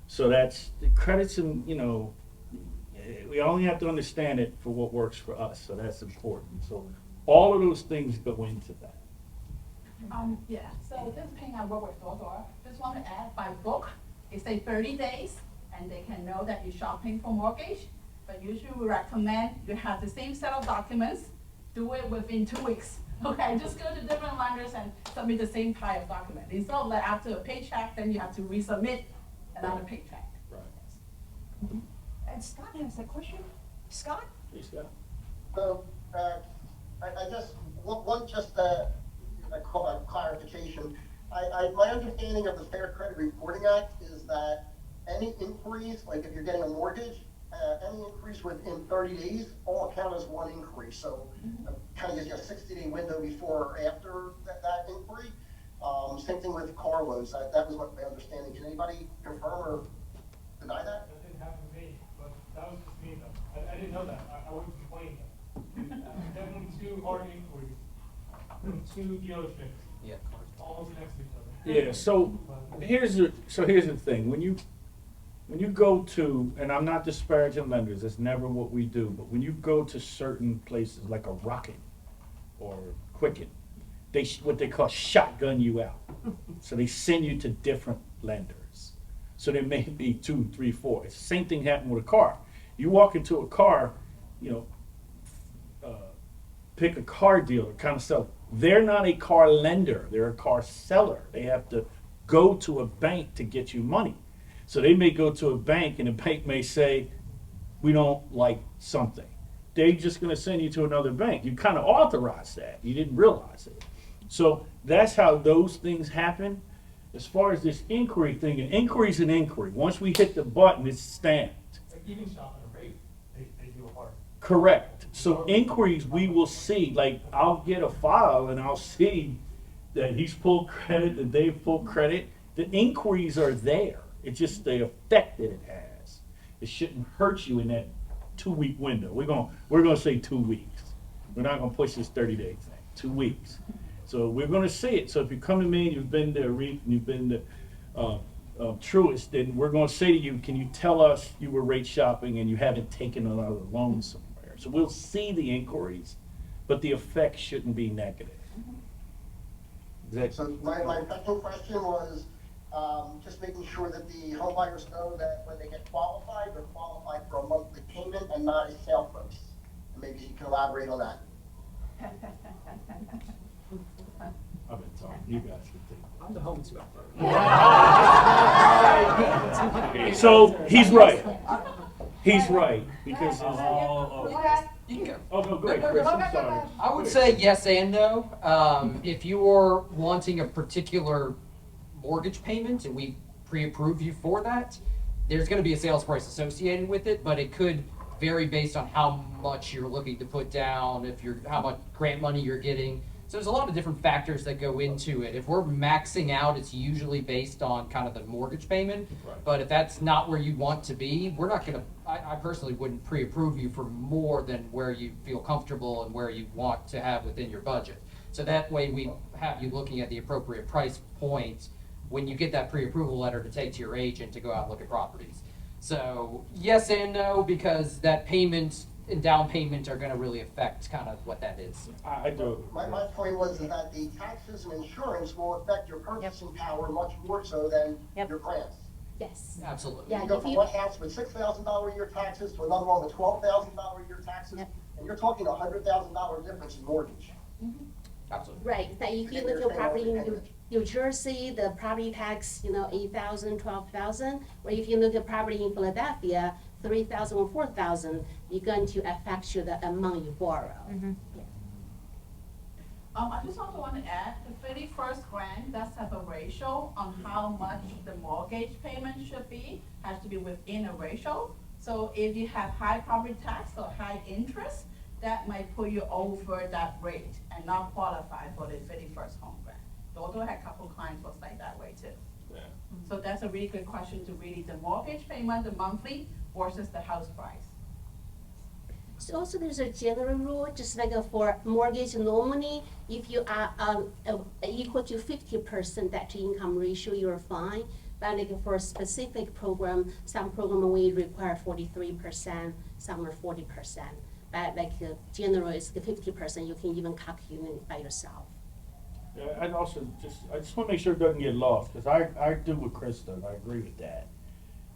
So that's the credits, and we only have to understand it for what works for us. So that's important. So all of those things go into that. Yeah, so this thing I work with Duoduo, just want to add by book, it say 30 days, and they can know that you're shopping for mortgage, but usually we recommend you have the same set of documents, do it within 2 weeks. Okay, just go to different lenders and submit the same type of document. Instead of like after a paycheck, then you have to resubmit another paycheck. Right. And Scott has a question. Scott? Please, Scott. So, I just, one just a clarification. My understanding of the Fair Credit Reporting Act is that any inquiries, like if you're getting a mortgage, any inquiries within 30 days all count as one inquiry. So kind of gives you a 60-day window before or after that inquiry. Same thing with car loans. That was what my understanding. Can anybody confirm or deny that? That didn't happen to me, but that was just me though. I didn't know that. I wouldn't complain though. Definitely 2 hard inquiries from 2 dealerships. Yeah. Almost next to each other. Yeah. So here's the thing. When you go to, and I'm not disparaging lenders, that's never what we do, but when you go to certain places like a Rocket or Quicken, what they call shotgun you out. So they send you to different lenders. So there may be 2, 3, 4. It's the same thing happened with a car. You walk into a car, pick a car dealer, kind of sell. They're not a car lender, they're a car seller. They have to go to a bank to get you money. So they may go to a bank and the bank may say, we don't like something. They're just going to send you to another bank. You kind of authorized that. You didn't realize it. So that's how those things happen. As far as this inquiry thing, an inquiry is an inquiry. Once we hit the button, it's stamped. Like even shopping a rate, they do a part. Correct. So inquiries we will see, like I'll get a file and I'll see that he's pulled credit, that they've pulled credit. The inquiries are there. It's just the effect that it has. It shouldn't hurt you in that 2-week window. We're gonna say 2 weeks. We're not gonna push this 30-day thing. 2 weeks. So we're gonna see it. So if you come to me and you've been to AREAA and you've been to Truist, then we're gonna say to you, can you tell us you were rate shopping and you haven't taken another loan somewhere? So we'll see the inquiries, but the effect shouldn't be negative. So my second question was just making sure that the home buyers know that when they get qualified, they're qualified for a monthly payment and not a sale price. And maybe you can elaborate on that. I've been talking. You guys can take it. I'm the home inspector. So he's right. He's right because You can go. oh no, go ahead, Chris. I'm sorry. I would say yes and no. If you're wanting a particular mortgage payment and we pre-approve you for that, there's going to be a sales price associated with it, but it could vary based on how much you're looking to put down, how much grant money you're getting. So there's a lot of different factors that go into it. If we're maxing out, it's usually based on kind of the mortgage payment. Right. But if that's not where you want to be, we're not going to, I personally wouldn't pre-approve you for more than where you feel comfortable and where you want to have within your budget. So that way we have you looking at the appropriate price point when you get that pre-approval letter to take to your agent to go out and look at properties. So yes and no, because that payment and down payment are gonna really affect kind of what that is. I do. My point was that the taxes and insurance will affect your purchasing power much more so than your grants. Yes. Absolutely. Yeah, You go if from you- one house with $6,000 a year taxes to another one with $12,000 a year taxes, and you're talking $100,000 difference in mortgage. Absolutely. Right, that if you look at property in New Jersey, the property tax, 8,000, 12,000. Or if you look at property in Philadelphia, 3,000 or 4,000, you're going to affect you the amount you borrow. I just also want to add, the 31st grant does have a ratio on how much the mortgage payment should be, has to be within a ratio. So if you have high property tax or high interest, that might put you over that rate and not qualify for the 31st home grant. Duoduo had a couple clients was like that way too. Yeah. So that's a really good question to really, the mortgage payment, the monthly versus the house price. So also there's a general rule, just like for mortgage normally, if you are equal to 50% debt to income ratio, you're fine. But like for a specific program, some program will require 43%, some are 40%. But like general is the 50%, you can even calculate by yourself. Yeah, I just want to make sure it doesn't get lost, because I do what Chris does, I agree with that.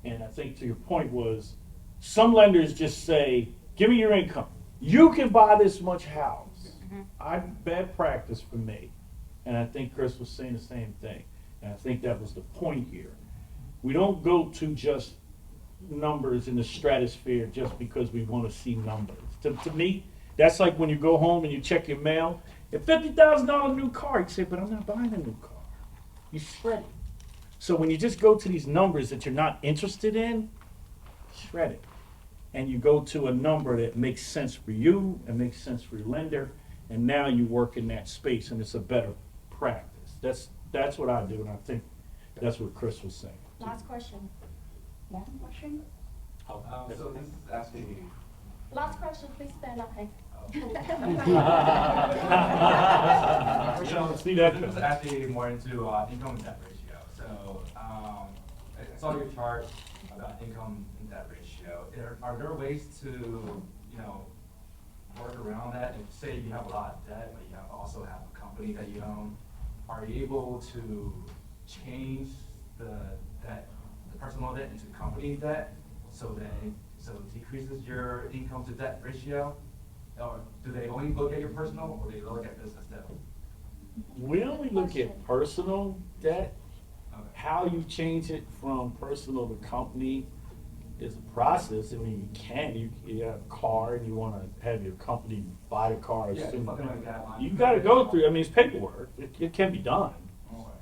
And I think to your point was, some lenders just say, give me your income. You can buy this much house. Bad practice for me. And I think Chris was saying the same thing. And I think that was the point here. We don't go to just numbers in the stratosphere just because we want to see numbers. To me, that's like when you go home and you check your mail, a $50,000 new car, you say, but I'm not buying a new car. You shred it. So when you just go to these numbers that you're not interested in, shred it. And you go to a number that makes sense for you and makes sense for your lender, and now you work in that space and it's a better practice. That's what I do, and I think that's what Chris was saying. Last question. Last question? So this is asking. Last question, please stand up. Hey. See that? This is actually more into income and debt ratio. So I saw your chart about income and debt ratio. Are there ways to, work around that? And say you have a lot of debt, but you also have a company that you own. Are you able to change the personal debt into company debt so it decreases your income to debt ratio? Or do they only look at your personal, or do they look at business debt? We only look at personal debt. How you change it from personal to company is a process. I mean, you have a car and you want to have your company buy the car. Yeah, something like that. You got to go through, it's paperwork. It can be done.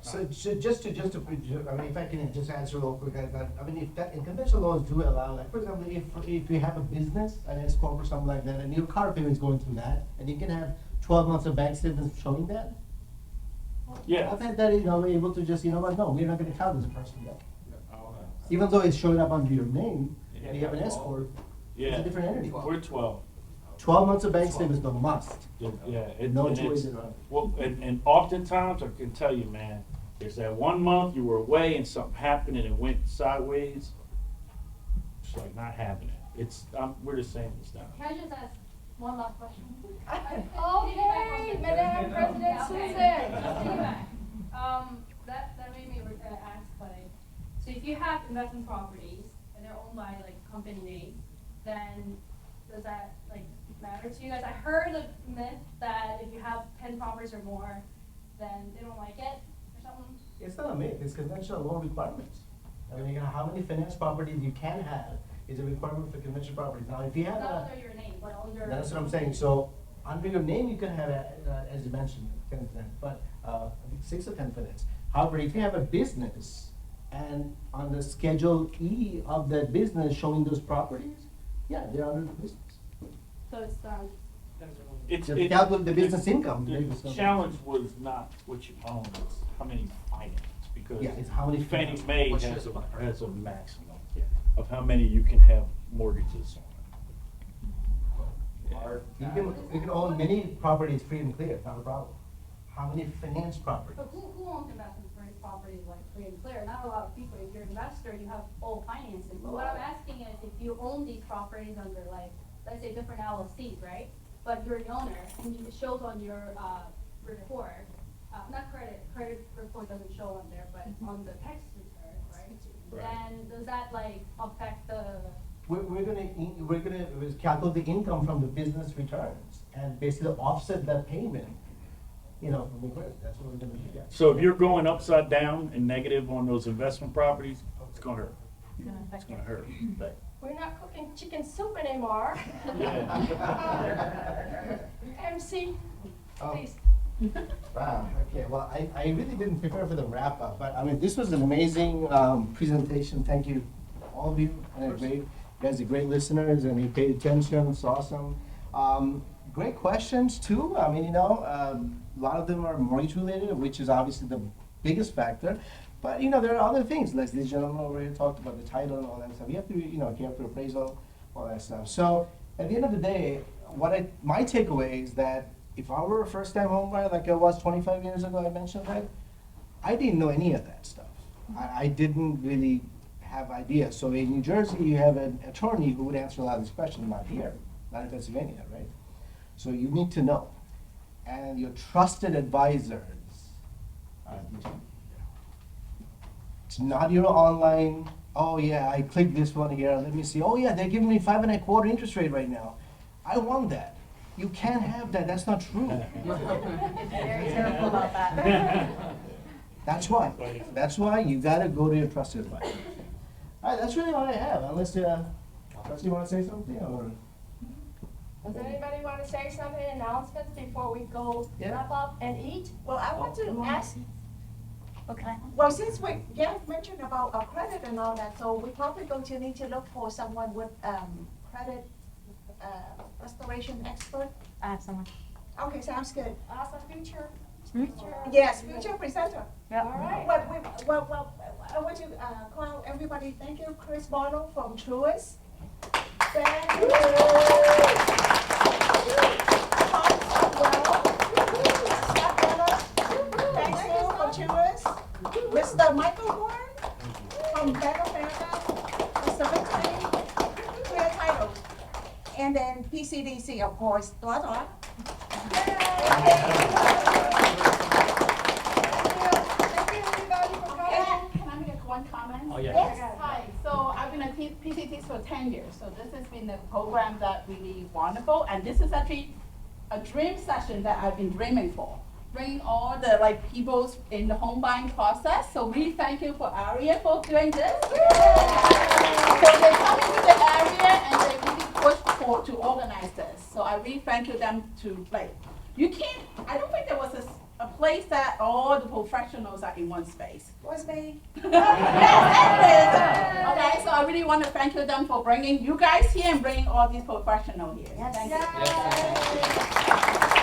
So just to, if I can just answer real quick, if that, in conventional laws do allow, like, for example, if you have a business and it's corporate or something like that, and your car payment is going through that, and you can have 12 months of bank statements showing that. Yeah. I've had that, able to just, no, we're not gonna count as a personal debt. Even though it's showing up under your name, and you have an escort, it's a different entity. We're 12. 12 months of bank statements, no must. Yeah. No and choice it's- at all. Well, and oftentimes, I can tell you, man, there's that 1 month you were away and something happened and it went sideways. It's like not happening. We're just saying this now. Can I just ask one last question? Okay, Madam President Susan. That made me ask, so if you have investment properties and they're owned by company name, then does that matter to you guys? I heard a myth that if you have 10 properties or more, then they don't like it or something. It's not a myth, it's conventional law requirements. How many finance properties you can have is a requirement for conventional properties. Now, if you have Not under your name, but under. that's what I'm saying. So, under your name, you can have, as you mentioned, 10 finance, but I think 6 or 10 finance. However, if you have a business and on the Schedule E of that business showing those properties, yeah, they're under the business. So it's Just calculate the business income. The challenge was not what you own, it's how many you finance. Because Yeah, it's how many Fannie finance. Mae Which has is a maximum of how many you can have mortgages on. You can own many properties free and clear, not a problem. How many finance properties? But who owns investment properties free and clear? Not a lot of people. If you're an investor, you have all financing. But what I'm asking is, if you own these properties under let's say different LLCs, right? But you're the owner, and it shows on your report, not credit report doesn't show on there, but on the tax return, right? Then does that like affect the? We're gonna calculate the income from the business returns and basically offset that payment, you know, from the credit. That's what we're gonna do. So if you're going upside down and negative on those investment properties, it's gonna hurt. It's gonna hurt. We're not cooking chicken soup anymore. MC, please. Wow, okay, well, I really didn't prepare for the wrap up, but I mean, this was an amazing presentation. Thank you, all of you. You guys are great listeners and you paid attention. It's awesome. Great questions too. I mean, you know, a lot of them are mortgage related, which is obviously the biggest factor. But you know, there are other things, like this gentleman over here talked about the title and all that stuff. You have to, you know, care for appraisal, all that stuff. So at the end of the day, my takeaway is that if I were a first-time home buyer like I was 25 years ago, I mentioned that, I didn't know any of that stuff. I didn't really have ideas. So in New Jersey, you have an attorney who would answer a lot of these questions, not here, not in Pennsylvania, right? So you need to know. And your trusted advisors are it's not your online, oh yeah, I clicked this one here, let me see. Oh yeah, they're giving me 5.25% interest rate right now. I want that. You can't have that, that's not true. Very careful about that. That's why you gotta go to your trusted advisor. All right, that's really all I have, unless you want to say something, or? Does anybody want to say something, announcements before we go wrap up and eat? Well, I want to ask, Okay. well, since we mentioned about credit and all that, so we probably going to need to look for someone with credit restoration expert. I have someone. Okay, sounds good. Awesome, future. Yes, future presenter. Yep. All right. Well, I want to call everybody. Thank you, Chris Barlow from Truist. Thank you. Thank you from Truist. Mr. Michael Warren from Bank of America. Mr. Victory, Clear Title. And then PCDC, of course. Duoduo. Can I make one comment? Oh, yeah. Yes. Hi, so I've been at PCTs for 10 years, so this has been a program that really wonderful, and this is actually a dream session that I've been dreaming for. Bring all the peoples in the home buying process, so really thank you for AREAA for doing this. So they come into the area and they really push to organize this, so I really thank you them to you can't, I don't think there was a place that all the professionals are in one space. Was me. Yes, okay, so I really want to thank you them for bringing you guys here and bringing all these professionals here. Yes. Thank you.